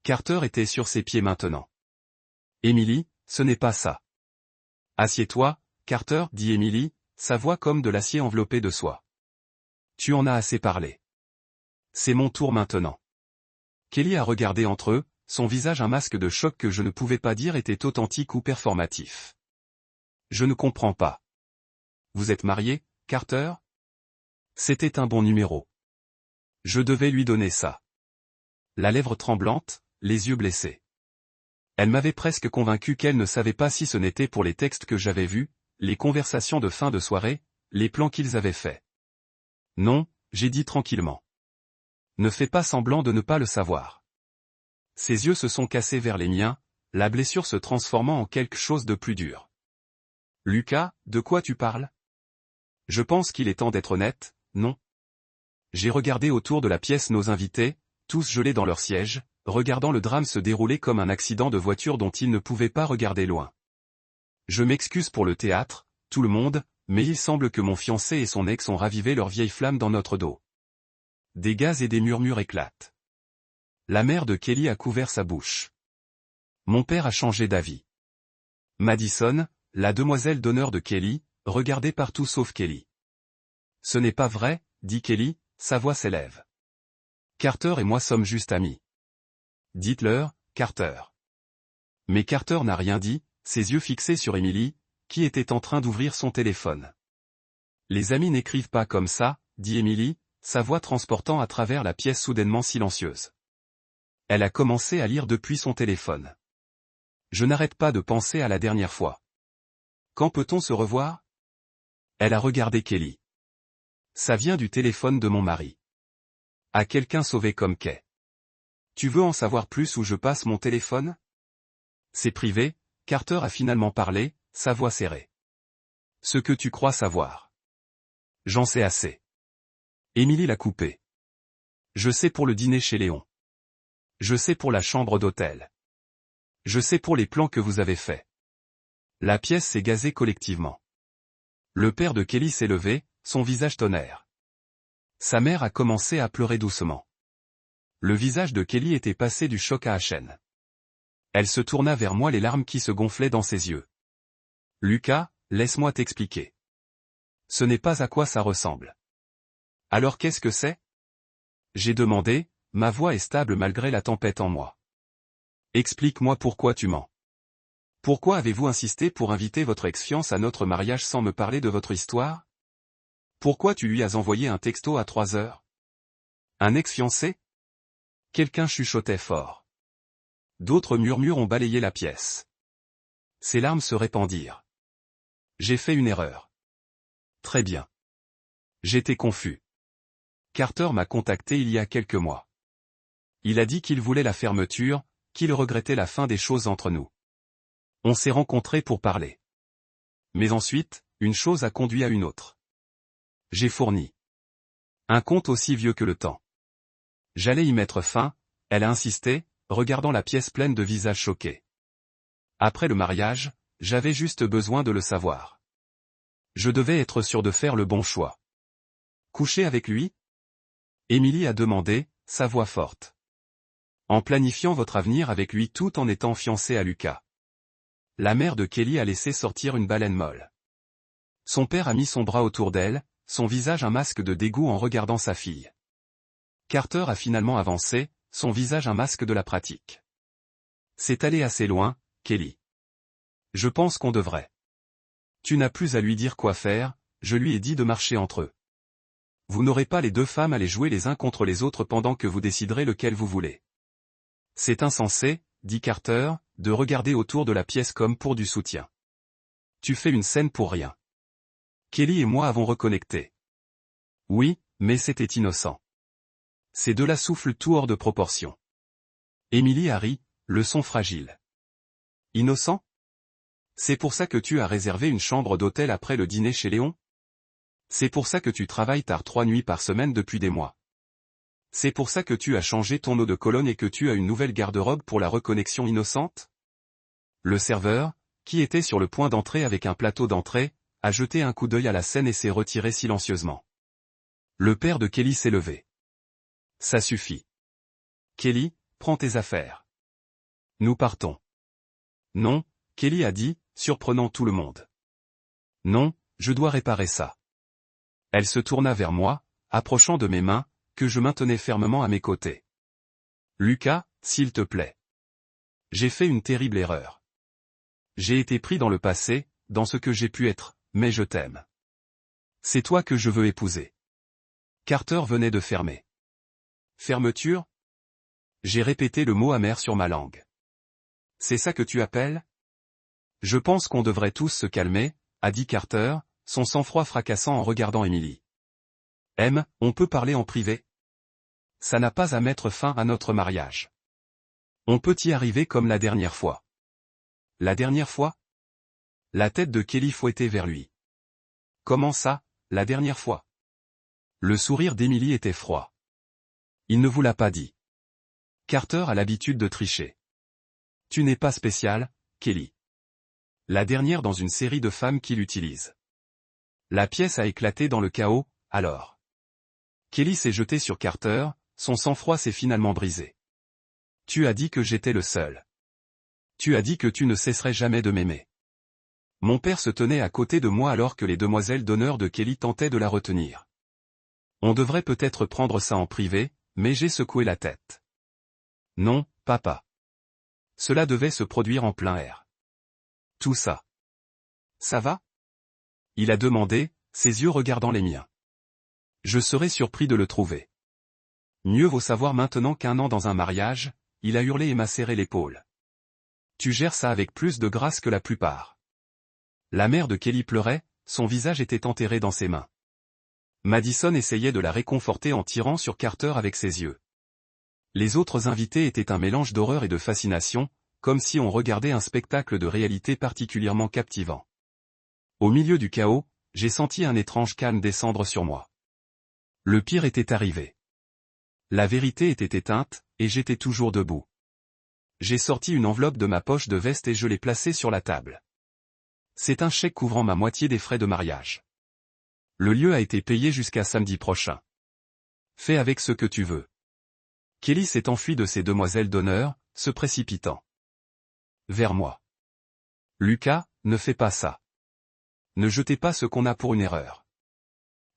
Carter était sur ses pieds maintenant. Emily, ce n'est pas ça. Assieds-toi, Carter, dit Emily, sa voix comme de l'acier enveloppé de soie. Tu en as assez parlé. C'est mon tour maintenant. Kelly a regardé entre eux, son visage un masque de choc que je ne pouvais pas dire était authentique ou performatif. Je ne comprends pas. Vous êtes marié, Carter? C'était un bon numéro. Je devais lui donner ça. La lèvre tremblante, les yeux blessés. Elle m'avait presque convaincu qu'elle ne savait pas si ce n'était pour les textes que j'avais vus, les conversations de fin de soirée, les plans qu'ils avaient faits. Non, j'ai dit tranquillement. Ne fais pas semblant de ne pas le savoir. Ses yeux se sont cassés vers les miens, la blessure se transformant en quelque chose de plus dur. Lucas, de quoi tu parles? Je pense qu'il est temps d'être honnête, non? J'ai regardé autour de la pièce nos invités, tous gelés dans leurs sièges, regardant le drame se dérouler comme un accident de voiture dont ils ne pouvaient pas regarder loin. Je m'excuse pour le théâtre, tout le monde, mais il semble que mon fiancé et son ex ont ravivé leur vieille flamme dans notre dos. Des gaz et des murmures éclatent. La mère de Kelly a couvert sa bouche. Mon père a changé d'avis. Madison, la demoiselle d'honneur de Kelly, regardait partout sauf Kelly. Ce n'est pas vrai, dit Kelly, sa voix s'élève. Carter et moi sommes juste amis. Dites-leur, Carter. Mais Carter n'a rien dit, ses yeux fixés sur Emily, qui était en train d'ouvrir son téléphone. Les amis n'écrivent pas comme ça, dit Émilie, sa voix transportant à travers la pièce soudainement silencieuse. Elle a commencé à lire depuis son téléphone. Je n'arrête pas de penser à la dernière fois. Quand peut-on se revoir? Elle a regardé Kelly. Ça vient du téléphone de mon mari. À quelqu'un sauvé comme Kay. Tu veux en savoir plus où je passe mon téléphone? C'est privé, Carter a finalement parlé, sa voix serrée. Ce que tu crois savoir. J'en sais assez. Émilie l'a coupé. Je sais pour le dîner chez Léon. Je sais pour la chambre d'hôtel. Je sais pour les plans que vous avez faits. La pièce s'est gazée collectivement. Le père de Kelly s'est levé, son visage tonnerre. Sa mère a commencé à pleurer doucement. Le visage de Kelly était passé du choc à la chaîne. Elle se tourna vers moi, les larmes qui se gonflaient dans ses yeux. Lucas, laisse-moi t'expliquer. Ce n'est pas à quoi ça ressemble. Alors qu'est-ce que c'est? J'ai demandé, ma voix est stable malgré la tempête en moi. Explique-moi pourquoi tu mens. Pourquoi avez-vous insisté pour inviter votre ex-fiance à notre mariage sans me parler de votre histoire? Pourquoi tu lui as envoyé un texto à 3 heures? Un ex-fiancé? Quelqu'un chuchotait fort. D'autres murmures ont balayé la pièce. Ses larmes se répandirent. J'ai fait une erreur. Très bien. J'étais confus. Carter m'a contacté il y a quelques mois. Il a dit qu'il voulait la fermeture, qu'il regrettait la fin des choses entre nous. On s'est rencontrés pour parler. Mais ensuite, une chose a conduit à une autre. J'ai fourni un conte aussi vieux que le temps. J'allais y mettre fin, elle a insisté, regardant la pièce pleine de visages choqués. Après le mariage, j'avais juste besoin de le savoir. Je devais être sûr de faire le bon choix. Coucher avec lui? Émilie a demandé, sa voix forte. En planifiant votre avenir avec lui tout en étant fiancée à Lucas. La mère de Kelly a laissé sortir une baleine molle. Son père a mis son bras autour d'elle, son visage un masque de dégoût en regardant sa fille. Carter a finalement avancé, son visage un masque de la pratique. C'est allé assez loin, Kelly. Je pense qu'on devrait. Tu n'as plus à lui dire quoi faire, je lui ai dit de marcher entre eux. Vous n'aurez pas les deux femmes à les jouer les uns contre les autres pendant que vous déciderez lequel vous voulez. C'est insensé, dit Carter, de regarder autour de la pièce comme pour du soutien. Tu fais une scène pour rien. Kelly et moi avons reconnecté. Oui, mais c'était innocent. Ces deux-là soufflent tout hors de proportion. Émilie a ri, le son fragile. Innocent? C'est pour ça que tu as réservé une chambre d'hôtel après le dîner chez Léon? C'est pour ça que tu travailles tard 3 nuits par semaine depuis des mois. C'est pour ça que tu as changé ton eau de Cologne et que tu as une nouvelle garde-robe pour la reconnexion innocente? Le serveur, qui était sur le point d'entrer avec un plateau d'entrée, a jeté un coup d'œil à la scène et s'est retiré silencieusement. Le père de Kelly s'est levé. Ça suffit. Kelly, prends tes affaires. Nous partons. Non, Kelly a dit, surprenant tout le monde. Non, je dois réparer ça. Elle se tourna vers moi, approchant de mes mains, que je maintenais fermement à mes côtés. Lucas, s'il te plaît. J'ai fait une terrible erreur. J'ai été pris dans le passé, dans ce que j'ai pu être, mais je t'aime. C'est toi que je veux épouser. Carter venait de fermer. Fermeture? J'ai répété le mot amer sur ma langue. C'est ça que tu appelles? Je pense qu'on devrait tous se calmer, a dit Carter, son sang-froid fracassant en regardant Émilie. On peut parler en privé? Ça n'a pas à mettre fin à notre mariage. On peut y arriver comme la dernière fois. La dernière fois? La tête de Kelly fouettait vers lui. Comment ça, la dernière fois? Le sourire d'Émilie était froid. Il ne vous l'a pas dit. Carter a l'habitude de tricher. Tu n'es pas spécial, Kelly. La dernière dans une série de femmes qui l'utilisent. La pièce a éclaté dans le chaos, alors. Kelly s'est jetée sur Carter, son sang-froid s'est finalement brisé. Tu as dit que j'étais le seul. Tu as dit que tu ne cesserais jamais de m'aimer. Mon père se tenait à côté de moi alors que les demoiselles d'honneur de Kelly tentaient de la retenir. On devrait peut-être prendre ça en privé, mais j'ai secoué la tête. Non, papa. Cela devait se produire en plein air. Tout ça. Ça va? Il a demandé, ses yeux regardant les miens. Je serais surpris de le trouver. Mieux vaut savoir maintenant qu'1 an dans un mariage, il a hurlé et m'a serré l'épaule. Tu gères ça avec plus de grâce que la plupart. La mère de Kelly pleurait, son visage était enterré dans ses mains. Madison essayait de la réconforter en tirant sur Carter avec ses yeux. Les autres invités étaient un mélange d'horreur et de fascination, comme si on regardait un spectacle de réalité particulièrement captivant. Au milieu du chaos, j'ai senti un étrange calme descendre sur moi. Le pire était arrivé. La vérité était éteinte, et j'étais toujours debout. J'ai sorti une enveloppe de ma poche de veste et je l'ai placée sur la table. C'est un chèque couvrant ma moitié des frais de mariage. Le lieu a été payé jusqu'à samedi prochain. Fais avec ce que tu veux. Kelly s'est enfuie de ses demoiselles d'honneur, se précipitant vers moi. Lucas, ne fais pas ça. Ne jetez pas ce qu'on a pour une erreur.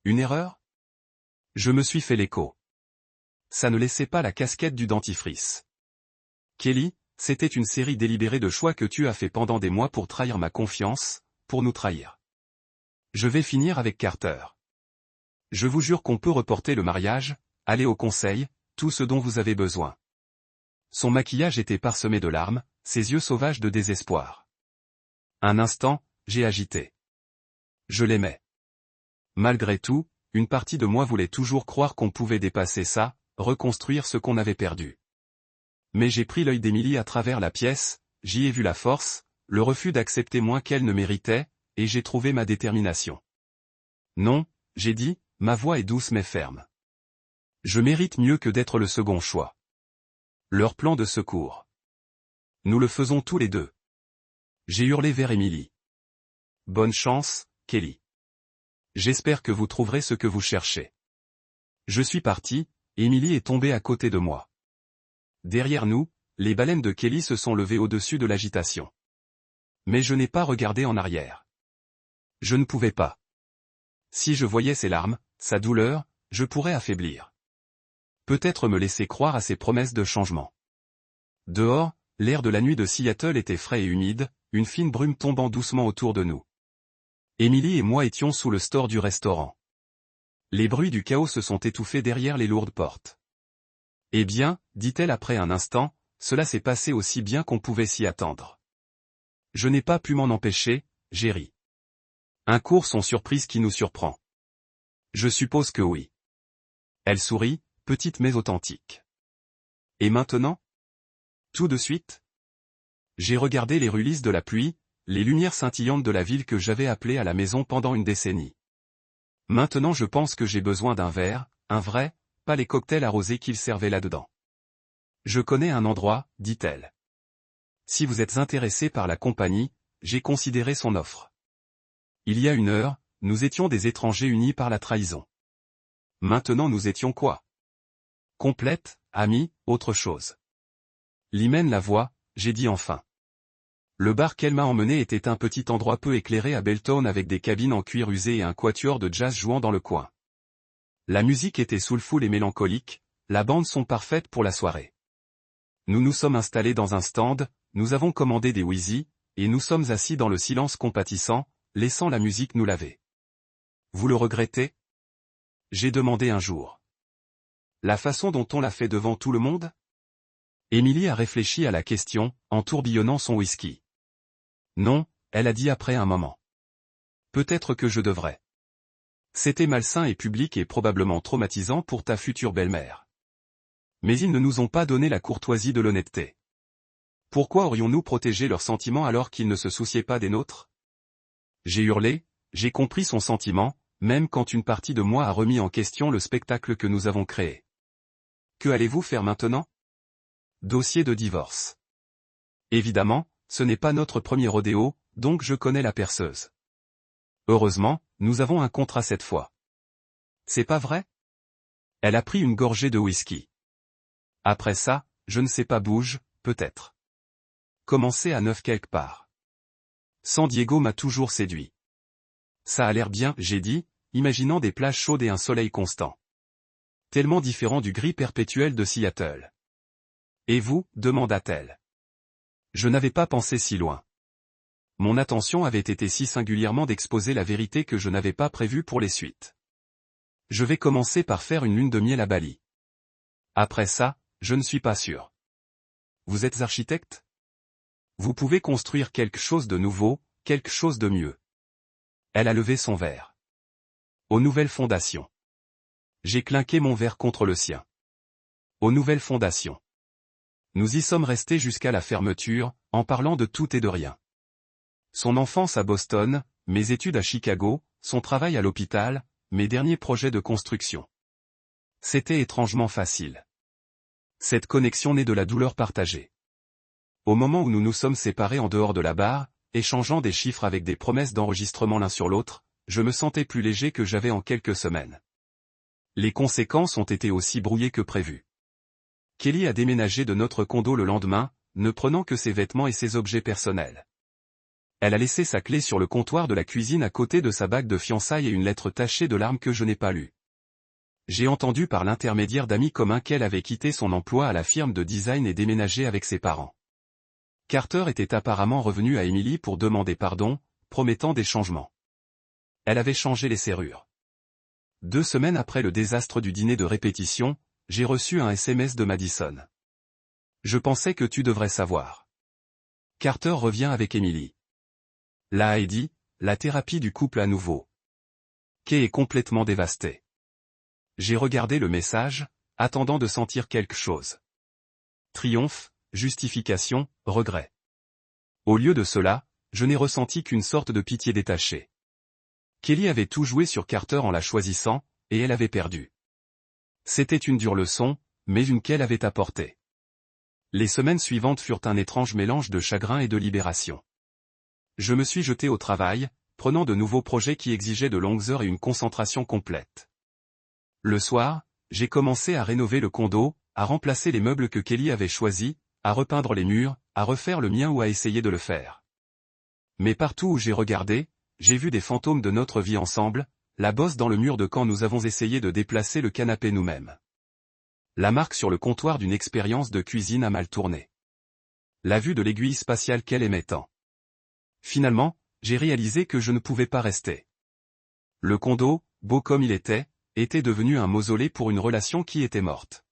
Une erreur? Je me suis fait l'écho. Ça ne laissait pas la casquette du dentifrice. Kelly, c'était une série délibérée de choix que tu as fait pendant des mois pour trahir ma confiance, pour nous trahir. Je vais finir avec Carter. Je vous jure qu'on peut reporter le mariage, aller au conseil, tout ce dont vous avez besoin. Son maquillage était parsemé de larmes, ses yeux sauvages de désespoir. Un instant, j'ai agité. Je l'aimais. Malgré tout, une partie de moi voulait toujours croire qu'on pouvait dépasser ça, reconstruire ce qu'on avait perdu. Mais j'ai pris l'œil d'Emily à travers la pièce, j'y ai vu la force, le refus d'accepter moins qu'elle ne méritait, et j'ai trouvé ma détermination. Non, j'ai dit, ma voix est douce mais ferme. Je mérite mieux que d'être le second choix. Leur plan de secours. Nous le faisons tous les deux. J'ai hurlé vers Emily. Bonne chance, Kelly. J'espère que vous trouverez ce que vous cherchez. Je suis parti, Emily est tombée à côté de moi. Derrière nous, les baleines de Kelly se sont levées au-dessus de l'agitation. Mais je n'ai pas regardé en arrière. Je ne pouvais pas. Si je voyais ses larmes, sa douleur, je pourrais affaiblir. Peut-être me laisser croire à ses promesses de changement. Dehors, l'air de la nuit de Seattle était frais et humide, une fine brume tombant doucement autour de nous. Emily et moi étions sous le store du restaurant. Les bruits du chaos se sont étouffés derrière les lourdes portes. Eh bien, dit-elle après un instant, cela s'est passé aussi bien qu'on pouvait s'y attendre. Je n'ai pas pu m'en empêcher, j'ai ri. Un cours sans surprise qui nous surprend. Je suppose que oui. Elle sourit, petite mais authentique. Et maintenant? Tout de suite? J'ai regardé les rulisses de la pluie, les lumières scintillantes de la ville que j'avais appelée à la maison pendant une décennie. Maintenant je pense que j'ai besoin d'un verre, un vrai, pas les cocktails arrosés qu'ils servaient là-dedans. Je connais un endroit, dit-elle. Si vous êtes intéressé par la compagnie, j'ai considéré son offre. Il y a 1 heure, nous étions des étrangers unis par la trahison. Maintenant nous étions quoi? Complète, amis, autre chose. L'hymen la voix, j'ai dit enfin. Le bar qu'elle m'a emmené était un petit endroit peu éclairé à Belton avec des cabines en cuir usé et un quatuor de jazz jouant dans le coin. La musique était soulful et mélancolique, la bande son parfaite pour la soirée. Nous nous sommes installés dans un stand, nous avons commandé des wheezy, et nous sommes assis dans le silence compatissant, laissant la musique nous laver. Vous le regrettez? J'ai demandé un jour. La façon dont on l'a fait devant tout le monde? Emily a réfléchi à la question, en tourbillonnant son whisky. Non, elle a dit après un moment. Peut-être que je devrais. C'était malsain et public et probablement traumatisant pour ta future belle-mère. Mais ils ne nous ont pas donné la courtoisie de l'honnêteté. Pourquoi aurions-nous protégé leurs sentiments alors qu'ils ne se souciaient pas des nôtres? J'ai hurlé, j'ai compris son sentiment, même quand une partie de moi a remis en question le spectacle que nous avons créé. Que allez-vous faire maintenant? Dossier de divorce. Évidemment, ce n'est pas notre premier rodéo, donc je connais la perceuse. Heureusement, nous avons un contrat cette fois. C'est pas vrai? Elle a pris une gorgée de whisky. Après ça, je ne sais pas bouge, peut-être. Commencer à 9 quelque part. San Diego m'a toujours séduit. Ça a l'air bien, j'ai dit, imaginant des plages chaudes et un soleil constant. Tellement différent du gris perpétuel de Seattle. Et vous, demanda-t-elle. Je n'avais pas pensé si loin. Mon attention avait été si singulièrement d'exposer la vérité que je n'avais pas prévu pour les suites. Je vais commencer par faire une lune de miel à Bali. Après ça, je ne suis pas sûr. Vous êtes architecte? Vous pouvez construire quelque chose de nouveau, quelque chose de mieux. Elle a levé son verre. Aux nouvelles fondations. J'ai clinqué mon verre contre le sien. Aux nouvelles fondations. Nous y sommes restés jusqu'à la fermeture, en parlant de tout et de rien. Son enfance à Boston, mes études à Chicago, son travail à l'hôpital, mes derniers projets de construction. C'était étrangement facile. Cette connexion naît de la douleur partagée. Au moment où nous nous sommes séparés en dehors de la barre, échangeant des chiffres avec des promesses d'enregistrement l'un sur l'autre, je me sentais plus léger que j'avais en quelques semaines. Les conséquences ont été aussi brouillées que prévu. Kelly a déménagé de notre condo le lendemain, ne prenant que ses vêtements et ses objets personnels. Elle a laissé sa clé sur le comptoir de la cuisine à côté de sa bague de fiançailles et une lettre tachée de larmes que je n'ai pas lue. J'ai entendu par l'intermédiaire d'amis communs qu'elle avait quitté son emploi à la firme de design et déménagé avec ses parents. Carter était apparemment revenu à Emily pour demander pardon, promettant des changements. Elle avait changé les serrures. 2 semaines après le désastre du dîner de répétition, j'ai reçu un SMS de Madison. Je pensais que tu devrais savoir. Carter revient avec Emily. Là Heidi, la thérapie du couple à nouveau. Kay est complètement dévastée. J'ai regardé le message, attendant de sentir quelque chose. Triomphe, justification, regret. Au lieu de cela, je n'ai ressenti qu'une sorte de pitié détachée. Kelly avait tout joué sur Carter en la choisissant, et elle avait perdu. C'était une dure leçon, mais une qu'elle avait apportée. Les semaines suivantes furent un étrange mélange de chagrin et de libération. Je me suis jeté au travail, prenant de nouveaux projets qui exigeaient de longues heures et une concentration complète. Le soir, j'ai commencé à rénover le condo, à remplacer les meubles que Kelly avait choisis, à repeindre les murs, à refaire le mien ou à essayer de le faire. Mais partout où j'ai regardé, j'ai vu des fantômes de notre vie ensemble, la bosse dans le mur de quand nous avons essayé de déplacer le canapé nous-mêmes. La marque sur le comptoir d'une expérience de cuisine a mal tourné. La vue de l'aiguille spatiale qu'elle aimait tant. Finalement, j'ai réalisé que je ne pouvais pas rester. Le condo, beau comme il était devenu un mausolée pour une relation qui était morte.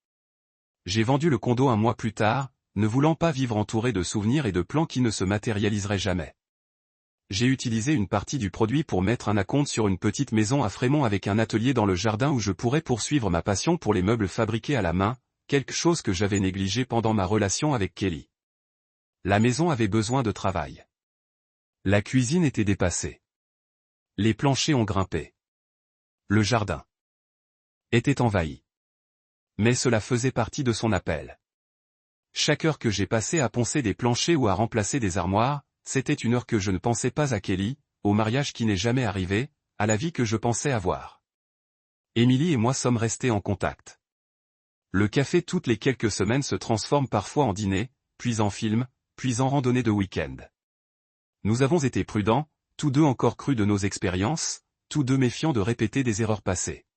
J'ai vendu le condo 1 mois plus tard, ne voulant pas vivre entouré de souvenirs et de plans qui ne se matérialiseraient jamais. J'ai utilisé une partie du produit pour mettre un acompte sur une petite maison à Fremont avec un atelier dans le jardin où je pourrais poursuivre ma passion pour les meubles fabriqués à la main, quelque chose que j'avais négligé pendant ma relation avec Kelly. La maison avait besoin de travail. La cuisine était dépassée. Les planchers ont grimpé. Le jardin était envahi. Mais cela faisait partie de son appel. Chaque heure que j'ai passée à poncer des planchers ou à remplacer des armoires, c'était une heure que je ne pensais pas à Kelly, au mariage qui n'est jamais arrivé, à la vie que je pensais avoir. Emily et moi sommes restés en contact. Le café toutes les quelques semaines se transforme parfois en dîner, puis en film, puis en randonnée de week-end. Nous avons été prudents, tous deux encore crus de nos expériences, tous deux méfiants de répéter des erreurs passées.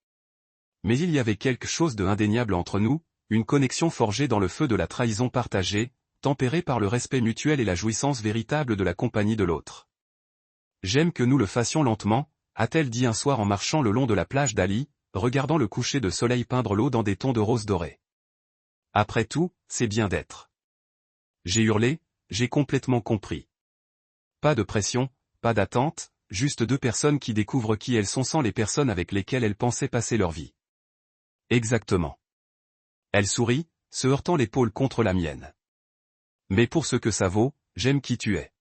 Mais il y avait quelque chose de indéniable entre nous, une connexion forgée dans le feu de la trahison partagée, tempérée par le respect mutuel et la jouissance véritable de la compagnie de l'autre. J'aime que nous le fassions lentement, a-t-elle dit un soir en marchant le long de la plage d'Ali, regardant le coucher de soleil peindre l'eau dans des tons de rose doré. Après tout, c'est bien d'être. J'ai hurlé, j'ai complètement compris. Pas de pression, pas d'attente, juste 2 personnes qui découvrent qui elles sont sans les personnes avec lesquelles elles pensaient passer leur vie. Exactement. Elle sourit, se heurtant l'épaule contre la mienne. Mais pour ce que ça vaut, j'aime qui tu es.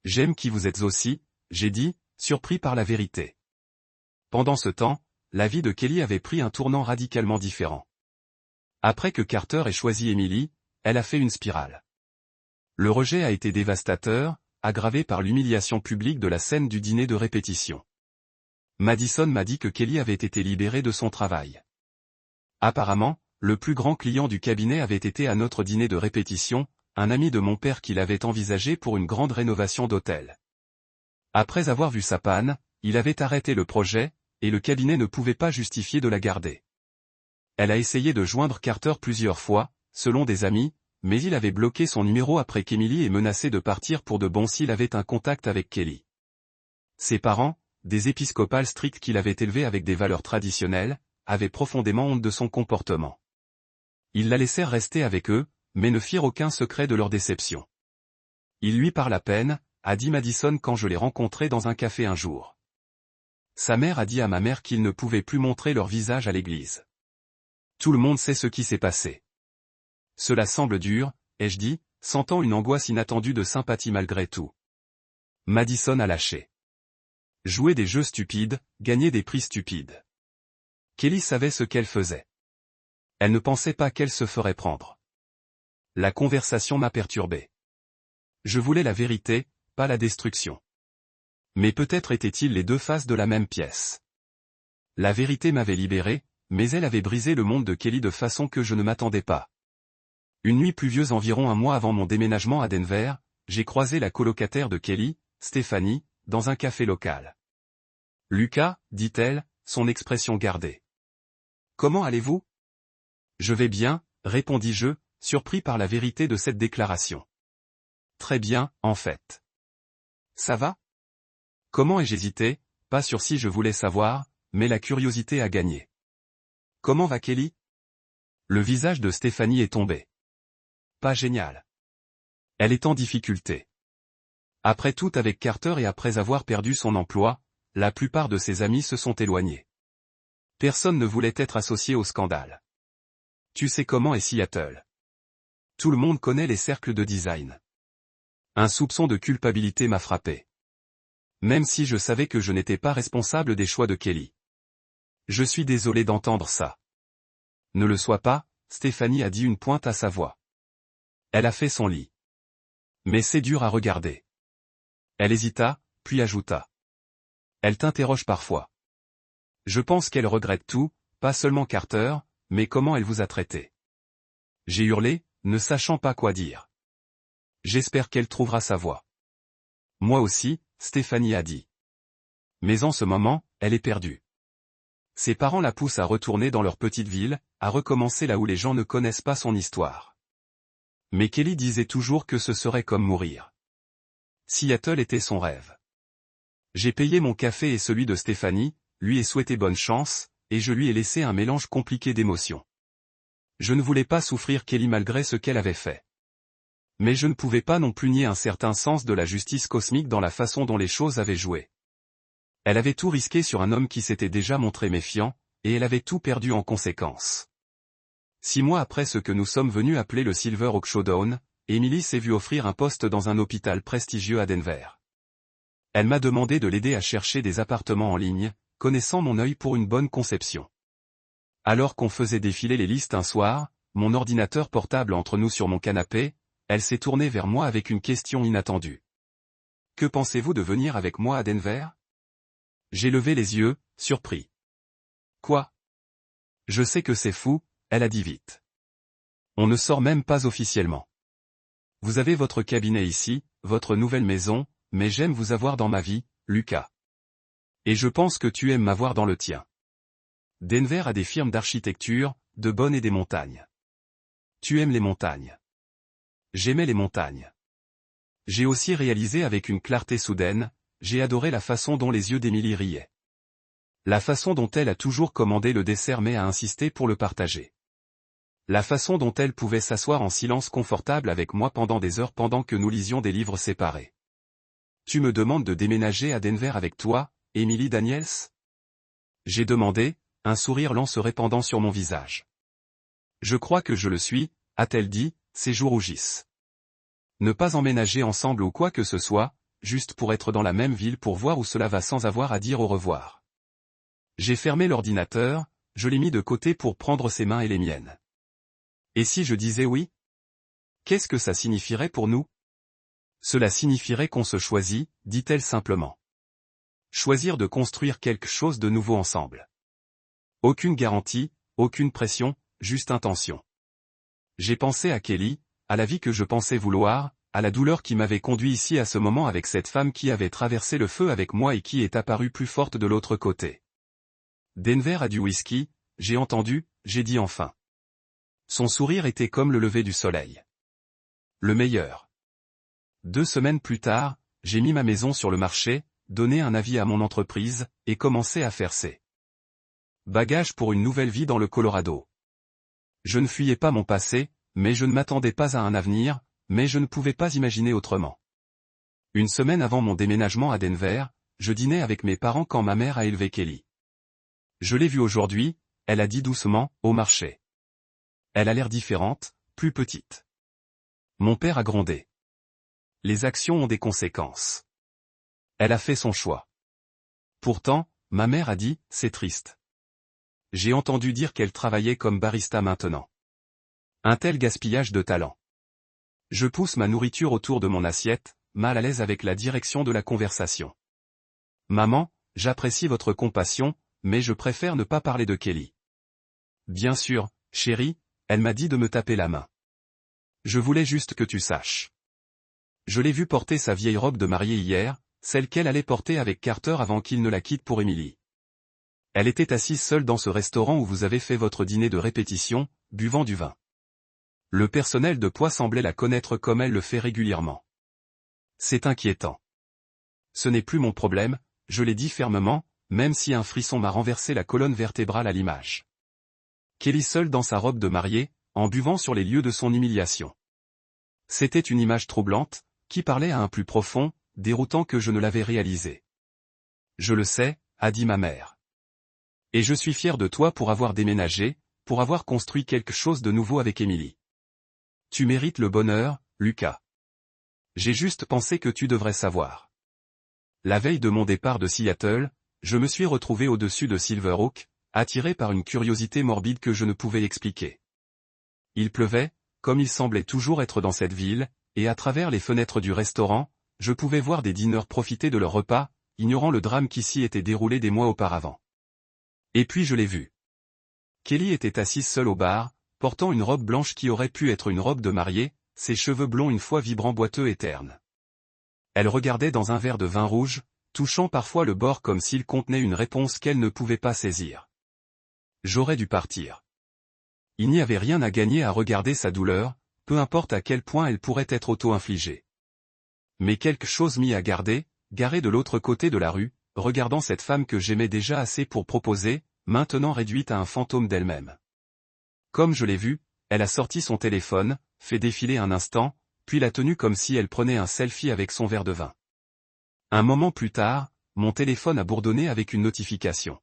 J'aime qui vous êtes aussi, j'ai dit, surpris par la vérité. Pendant ce temps, la vie de Kelly avait pris un tournant radicalement différent. Après que Carter ait choisi Emily, elle a fait une spirale. Le rejet a été dévastateur, aggravé par l'humiliation publique de la scène du dîner de répétition. Madison m'a dit que Kelly avait été libérée de son travail. Apparemment, le plus grand client du cabinet avait été à notre dîner de répétition, un ami de mon père qui l'avait envisagé pour une grande rénovation d'hôtel. Après avoir vu sa panne, il avait arrêté le projet, et le cabinet ne pouvait pas justifier de la garder. Elle a essayé de joindre Carter plusieurs fois, selon des amis, mais il avait bloqué son numéro après qu'Emily ait menacé de partir pour de bon s'il avait un contact avec Kelly. Ses parents, des épiscopales stricts qui l'avaient élevé avec des valeurs traditionnelles, avaient profondément honte de son comportement. Ils la laissèrent rester avec eux, mais ne firent aucun secret de leur déception. Il lui parle à peine, a dit Madison quand je l'ai rencontré dans un café un jour. Sa mère a dit à ma mère qu'ils ne pouvaient plus montrer leur visage à l'église. Tout le monde sait ce qui s'est passé. Cela semble dur, ai-je dit, sentant une angoisse inattendue de sympathie malgré tout. Madison a lâché. Jouer des jeux stupides, gagner des prix stupides. Kelly savait ce qu'elle faisait. Elle ne pensait pas qu'elle se ferait prendre. La conversation m'a perturbé. Je voulais la vérité, pas la destruction. Mais peut-être étaient-ils les deux faces de la même pièce. La vérité m'avait libéré, mais elle avait brisé le monde de Kelly de façon que je ne m'attendais pas. Une nuit pluvieuse environ un mois avant mon déménagement à Denver, j'ai croisé la colocataire de Kelly, Stéphanie, dans un café local. « Lucas » dit-elle, son expression gardée. « Comment allez-vous » ? « Je vais bien » répondis-je, surpris par la vérité de cette déclaration. « Très bien, en fait. »« Ça va » ? Comment ai-je hésité, pas sûr si je voulais savoir, mais la curiosité a gagné. « Comment va Kelly » ? Le visage de Stéphanie est tombé. « Pas génial. Elle est en difficulté. Après tout avec Carter et après avoir perdu son emploi, la plupart de ses amis se sont éloignés. Personne ne voulait être associé au scandale. Tu sais comment est Seattle. Tout le monde connaît les cercles de design. Un soupçon de culpabilité m'a frappé. Même si je savais que je n'étais pas responsable des choix de Kelly. Je suis désolé d'entendre ça. Ne le sois pas, Stéphanie a dit une pointe à sa voix. Elle a fait son lit. Mais c'est dur à regarder. Elle hésita, puis ajouta. Elle t'interroge parfois. Je pense qu'elle regrette tout, pas seulement Carter, mais comment elle vous a traité. J'ai hurlé, ne sachant pas quoi dire. J'espère qu'elle trouvera sa voie. Moi aussi, Stéphanie a dit. Mais en ce moment, elle est perdue. Ses parents la poussent à retourner dans leur petite ville, à recommencer là où les gens ne connaissent pas son histoire. Mais Kelly disait toujours que ce serait comme mourir. Seattle était son rêve. J'ai payé mon café et celui de Stéphanie, lui ai souhaité bonne chance, et je lui ai laissé un mélange compliqué d'émotions. Je ne voulais pas souffrir Kelly malgré ce qu'elle avait fait. Mais je ne pouvais pas non plus nier un certain sens de la justice cosmique dans la façon dont les choses avaient joué. Elle avait tout risqué sur un homme qui s'était déjà montré méfiant, et elle avait tout perdu en conséquence. 6 mois après ce que nous sommes venus appeler le Silver Oak Showdown, Emily s'est vue offrir un poste dans un hôpital prestigieux à Denver. Elle m'a demandé de l'aider à chercher des appartements en ligne, connaissant mon œil pour une bonne conception. Alors qu'on faisait défiler les listes un soir, mon ordinateur portable entre nous sur mon canapé, elle s'est tournée vers moi avec une question inattendue. « Que pensez-vous de venir avec moi à Denver ?» J'ai levé les yeux, surpris. « Quoi ? Je sais que c'est fou, » elle a dit vite. « On ne sort même pas officiellement. Vous avez votre cabinet ici, votre nouvelle maison, mais j'aime vous avoir dans ma vie, Lucas. Et je pense que tu aimes m'avoir dans le tien. Denver a des firmes d'architecture, de bonnes et des montagnes. Tu aimes les montagnes. J'aimais les montagnes. J'ai aussi réalisé avec une clarté soudaine, j'ai adoré la façon dont les yeux d'Emily riaient. La façon dont elle a toujours commandé le dessert mais a insisté pour le partager. La façon dont elle pouvait s'asseoir en silence confortable avec moi pendant des heures pendant que nous lisions des livres séparés. Tu me demandes de déménager à Denver avec toi, Emily Daniels ? J'ai demandé, un sourire lent se répandant sur mon visage. Je crois que je le suis, a-t-elle dit, ses joues rougissent. Ne pas emménager ensemble ou quoi que ce soit, juste pour être dans la même ville pour voir où cela va sans avoir à dire au revoir. J'ai fermé l'ordinateur, je l'ai mis de côté pour prendre ses mains et les miennes. Et si je disais oui ? Qu'est-ce que ça signifierait pour nous ? Cela signifierait qu'on se choisit, dit-elle simplement. Choisir de construire quelque chose de nouveau ensemble. Aucune garantie, aucune pression, juste intention. J'ai pensé à Kelly, à la vie que je pensais vouloir, à la douleur qui m'avait conduit ici à ce moment avec cette femme qui avait traversé le feu avec moi et qui est apparue plus forte de l'autre côté. Denver a du whisky, j'ai entendu, j'ai dit enfin. Son sourire était comme le lever du soleil. Le meilleur. 2 semaines plus tard, j'ai mis ma maison sur le marché, donner un avis à mon entreprise, et commencer à faire ses bagages pour une nouvelle vie dans le Colorado. Je ne fuyais pas mon passé, mais je ne m'attendais pas à un avenir, mais je ne pouvais pas imaginer autrement. Une semaine avant mon déménagement à Denver, je dînais avec mes parents quand ma mère a élevé Kelly. Je l'ai vue aujourd'hui, elle a dit doucement, au marché. Elle a l'air différente, plus petite. Mon père a grondé. Les actions ont des conséquences. Elle a fait son choix. Pourtant, ma mère a dit, c'est triste. J'ai entendu dire qu'elle travaillait comme barista maintenant. Un tel gaspillage de talent. Je pousse ma nourriture autour de mon assiette, mal à l'aise avec la direction de la conversation. Maman, j'apprécie votre compassion, mais je préfère ne pas parler de Kelly. Bien sûr, chérie, elle m'a dit de me taper la main. Je voulais juste que tu saches. Je l'ai vue porter sa vieille robe de mariée hier, celle qu'elle allait porter avec Carter avant qu'il ne la quitte pour Emily. Elle était assise seule dans ce restaurant où vous avez fait votre dîner de répétition, buvant du vin. Le personnel de poids semblait la connaître comme elle le fait régulièrement. C'est inquiétant. Ce n'est plus mon problème, je l'ai dit fermement, même si un frisson m'a renversé la colonne vertébrale à l'image. Kelly seule dans sa robe de mariée, en buvant sur les lieux de son humiliation. C'était une image troublante, qui parlait à un plus profond, déroutant que je ne l'avais réalisé. Je le sais, a dit ma mère. Et je suis fier de toi pour avoir déménagé, pour avoir construit quelque chose de nouveau avec Emily. Tu mérites le bonheur, Lucas. J'ai juste pensé que tu devrais savoir. La veille de mon départ de Seattle, je me suis retrouvé au-dessus de Silver Oak, attiré par une curiosité morbide que je ne pouvais expliquer. Il pleuvait, comme il semblait toujours être dans cette ville, et à travers les fenêtres du restaurant, je pouvais voir des dîneurs profiter de leur repas, ignorant le drame qui s'y était déroulé des mois auparavant. Et puis je l'ai vue. Kelly était assise seule au bar, portant une robe blanche qui aurait pu être une robe de mariée, ses cheveux blonds une fois vibrants boiteux et ternes. Elle regardait dans un verre de vin rouge, touchant parfois le bord comme s'il contenait une réponse qu'elle ne pouvait pas saisir. J'aurais dû partir. Il n'y avait rien à gagner à regarder sa douleur, peu importe à quel point elle pourrait être auto-infligée. Mais quelque chose m'y a gardé, garé de l'autre côté de la rue, regardant cette femme que j'aimais déjà assez pour proposer, maintenant réduite à un fantôme d'elle-même. Comme je l'ai vue, elle a sorti son téléphone, fait défiler un instant, puis l'a tenu comme si elle prenait un selfie avec son verre de vin. Un moment plus tard, mon téléphone a bourdonné avec une notification.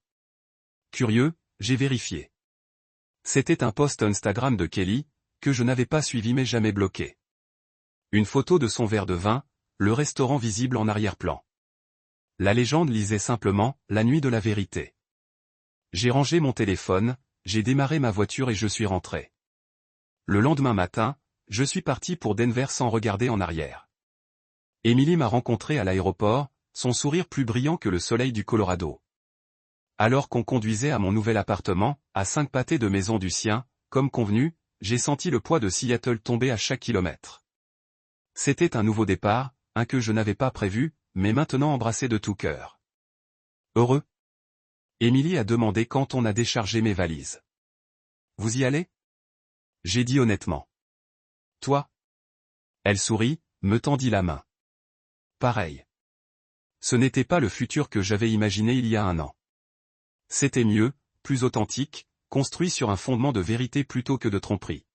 Curieux, j'ai vérifié. C'était un post Instagram de Kelly, que je n'avais pas suivi mais jamais bloqué. Une photo de son verre de vin, le restaurant visible en arrière-plan. La légende lisait simplement « La nuit de la vérité ». J'ai rangé mon téléphone, j'ai démarré ma voiture et je suis rentré. Le lendemain matin, je suis parti pour Denver sans regarder en arrière. Emily m'a rencontré à l'aéroport, son sourire plus brillant que le soleil du Colorado. Alors qu'on conduisait à mon nouvel appartement, à 5 pâtés de maison du sien, comme convenu, j'ai senti le poids de Seattle tomber à chaque kilomètre. C'était un nouveau départ, un que je n'avais pas prévu, mais maintenant embrassé de tout cœur. Heureux? Emily a demandé quand on a déchargé mes valises. Vous y allez? J'ai dit honnêtement. Toi? Elle sourit, me tendit la main. Pareil. Ce n'était pas le futur que j'avais imaginé il y a un an. C'était mieux, plus authentique, construit sur un fondement de vérité plutôt que de tromperie.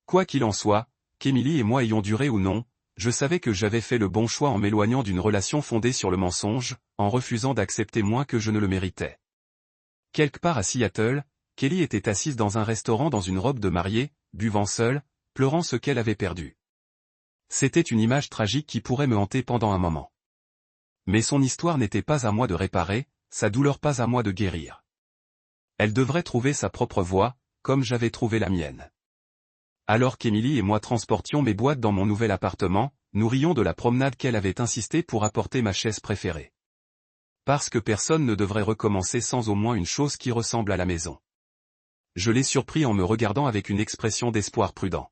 Quoi qu'il en soit, qu'Emily et moi ayons duré ou non, je savais que j'avais fait le bon choix en m'éloignant d'une relation fondée sur le mensonge, en refusant d'accepter moins que je ne le méritais. Quelque part à Seattle, Kelly était assise dans un restaurant dans une robe de mariée, buvant seule, pleurant ce qu'elle avait perdu. C'était une image tragique qui pourrait me hanter pendant un moment. Mais son histoire n'était pas à moi de réparer, sa douleur pas à moi de guérir. Elle devrait trouver sa propre voie, comme j'avais trouvé la mienne. Alors qu'Emily et moi transportions mes boîtes dans mon nouvel appartement, nous rions de la promenade qu'elle avait insisté pour apporter ma chaise préférée. Parce que personne ne devrait recommencer sans au moins une chose qui ressemble à la maison. Je l'ai surpris en me regardant avec une expression d'espoir prudent.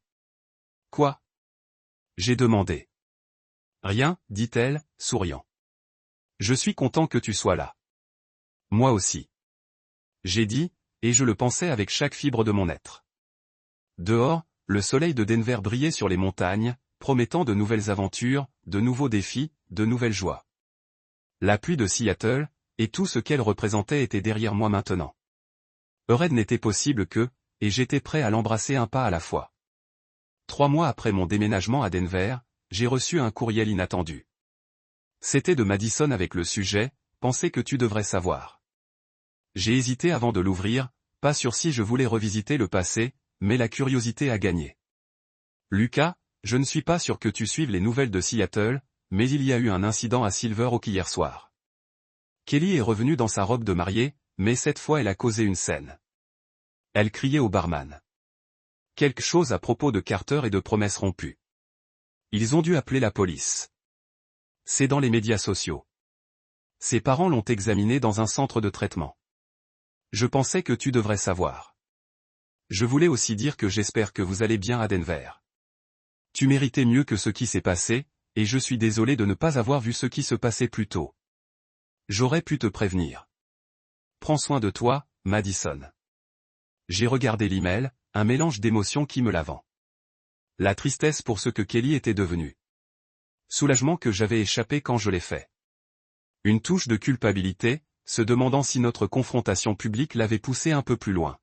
Quoi? J'ai demandé. Rien, dit-elle, souriant. Je suis content que tu sois là. Moi aussi. J'ai dit, et je le pensais avec chaque fibre de mon être. Dehors, le soleil de Denver brillait sur les montagnes, promettant de nouvelles aventures, de nouveaux défis, de nouvelles joies. La pluie de Seattle, et tout ce qu'elle représentait était derrière moi maintenant. Heureux n'était possible que, et j'étais prêt à l'embrasser un pas à la fois. 3 mois après mon déménagement à Denver, j'ai reçu un courriel inattendu. C'était de Madison avec le sujet « Pensez que tu devrais savoir ». J'ai hésité avant de l'ouvrir, pas sûr si je voulais revisiter le passé, mais la curiosité a gagné. Lucas, je ne suis pas sûr que tu suives les nouvelles de Seattle, mais il y a eu un incident à Silver Oak hier soir. Kelly est revenue dans sa robe de mariée, mais cette fois elle a causé une scène. Elle criait au barman. Quelque chose à propos de Carter et de promesses rompues. Ils ont dû appeler la police. C'est dans les médias sociaux. Ses parents l'ont examinée dans un centre de traitement. Je pensais que tu devrais savoir. Je voulais aussi dire que j'espère que vous allez bien à Denver. Tu méritais mieux que ce qui s'est passé, et je suis désolé de ne pas avoir vu ce qui se passait plus tôt. J'aurais pu te prévenir. Prends soin de toi, Madison. J'ai regardé l'email, un mélange d'émotions qui me lavant. La tristesse pour ce que Kelly était devenue. Soulagement que j'avais échappé quand je l'ai fait. Une touche de culpabilité, se demandant si notre confrontation publique l'avait poussé un peu plus loin.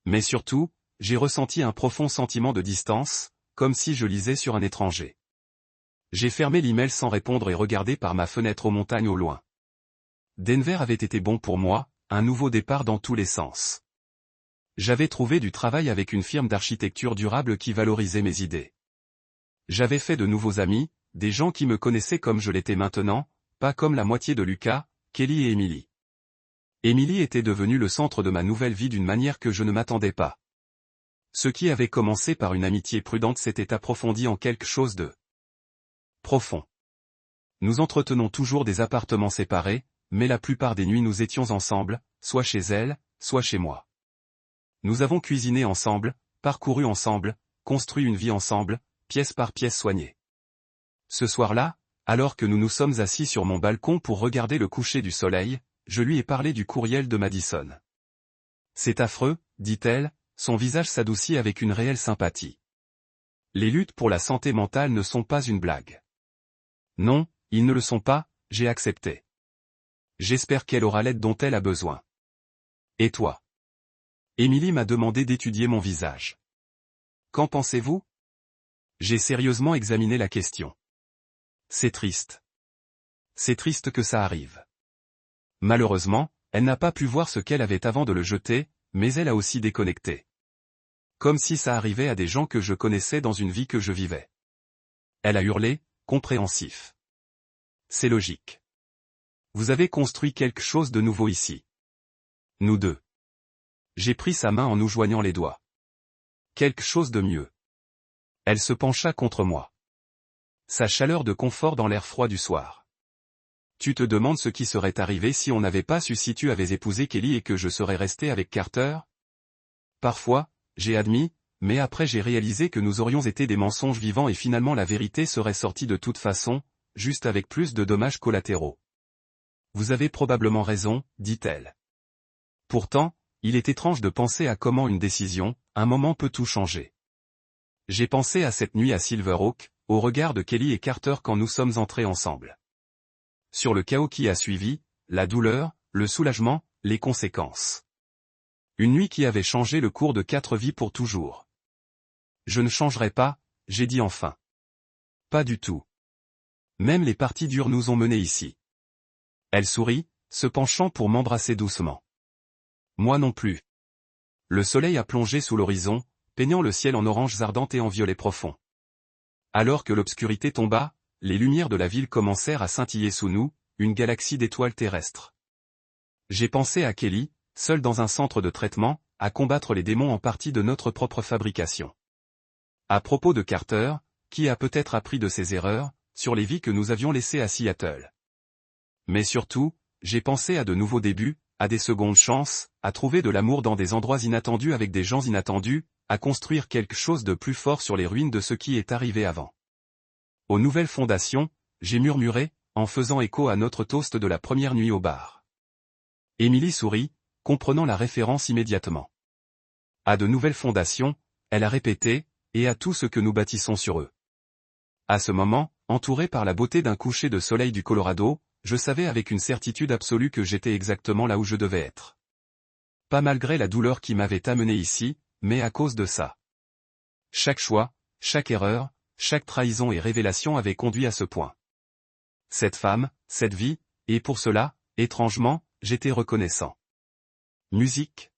Mais surtout, j'ai ressenti un profond sentiment de distance, comme si je lisais sur un étranger. J'ai fermé l'email sans répondre et regardé par ma fenêtre aux montagnes au loin. Denver avait été bon pour moi, un nouveau départ dans tous les sens. J'avais trouvé du travail avec une firme d'architecture durable qui valorisait mes idées. J'avais fait de nouveaux amis, des gens qui me connaissaient comme je l'étais maintenant, pas comme la moitié de Lucas, Kelly et Emily. Emily était devenue le centre de ma nouvelle vie d'une manière que je ne m'attendais pas. Ce qui avait commencé par une amitié prudente s'était approfondi en quelque chose de profond. Nous entretenons toujours des appartements séparés, mais la plupart des nuits nous étions ensemble, soit chez elle, soit chez moi. Nous avons cuisiné ensemble, parcouru ensemble, construit une vie ensemble, pièce par pièce soignée. Ce soir-là, alors que nous nous sommes assis sur mon balcon pour regarder le coucher du soleil, je lui ai parlé du courriel de Madison. C'est affreux, dit-elle, son visage s'adoucit avec une réelle sympathie. Les luttes pour la santé mentale ne sont pas une blague. Non, ils ne le sont pas, j'ai accepté. J'espère qu'elle aura l'aide dont elle a besoin. Et toi? Emily m'a demandé d'étudier mon visage. Qu'en pensez-vous? J'ai sérieusement examiné la question. C'est triste. C'est triste que ça arrive. Malheureusement, elle n'a pas pu voir ce qu'elle avait avant de le jeter, mais elle a aussi déconnecté. Comme si ça arrivait à des gens que je connaissais dans une vie que je vivais. Elle a hurlé, compréhensif. C'est logique. Vous avez construit quelque chose de nouveau ici. Nous deux. J'ai pris sa main en nous joignant les doigts. Quelque chose de mieux. Elle se pencha contre moi. Sa chaleur de confort dans l'air froid du soir. Tu te demandes ce qui serait arrivé si on n'avait pas su si tu avais épousé Kelly et que je serais resté avec Carter? Parfois, j'ai admis, mais après j'ai réalisé que nous aurions été des mensonges vivants et finalement la vérité serait sortie de toute façon, juste avec plus de dommages collatéraux. Vous avez probablement raison, dit-elle. Pourtant, il est étrange de penser à comment une décision, un moment peut tout changer. J'ai pensé à cette nuit à Silver Oak, au regard de Kelly et Carter quand nous sommes entrés ensemble. Sur le chaos qui a suivi, la douleur, le soulagement, les conséquences. Une nuit qui avait changé le cours de 4 vies pour toujours. Je ne changerai pas, j'ai dit enfin. Pas du tout. Même les parties dures nous ont menés ici. Elle sourit, se penchant pour m'embrasser doucement. Moi non plus. Le soleil a plongé sous l'horizon, peignant le ciel en oranges ardentes et en violet profond. Alors que l'obscurité tomba, les lumières de la ville commencèrent à scintiller sous nous, une galaxie d'étoiles terrestres. J'ai pensé à Kelly, seule dans un centre de traitement, à combattre les démons en partie de notre propre fabrication. À propos de Carter, qui a peut-être appris de ses erreurs, sur les vies que nous avions laissées à Seattle. Mais surtout, j'ai pensé à de nouveaux débuts, à des secondes chances, à trouver de l'amour dans des endroits inattendus avec des gens inattendus, à construire quelque chose de plus fort sur les ruines de ce qui est arrivé avant. Aux nouvelles fondations, j'ai murmuré, en faisant écho à notre toast de la première nuit au bar. Emily sourit, comprenant la référence immédiatement. À de nouvelles fondations, elle a répété, et à tout ce que nous bâtissons sur eux. À ce moment, entouré par la beauté d'un coucher de soleil du Colorado, je savais avec une certitude absolue que j'étais exactement là où je devais être. Pas malgré la douleur qui m'avait amené ici, mais à cause de ça. Chaque choix, chaque erreur, chaque trahison et révélation avait conduit à ce point. Cette femme, cette vie, et pour cela, étrangement, j'étais reconnaissant. Musique.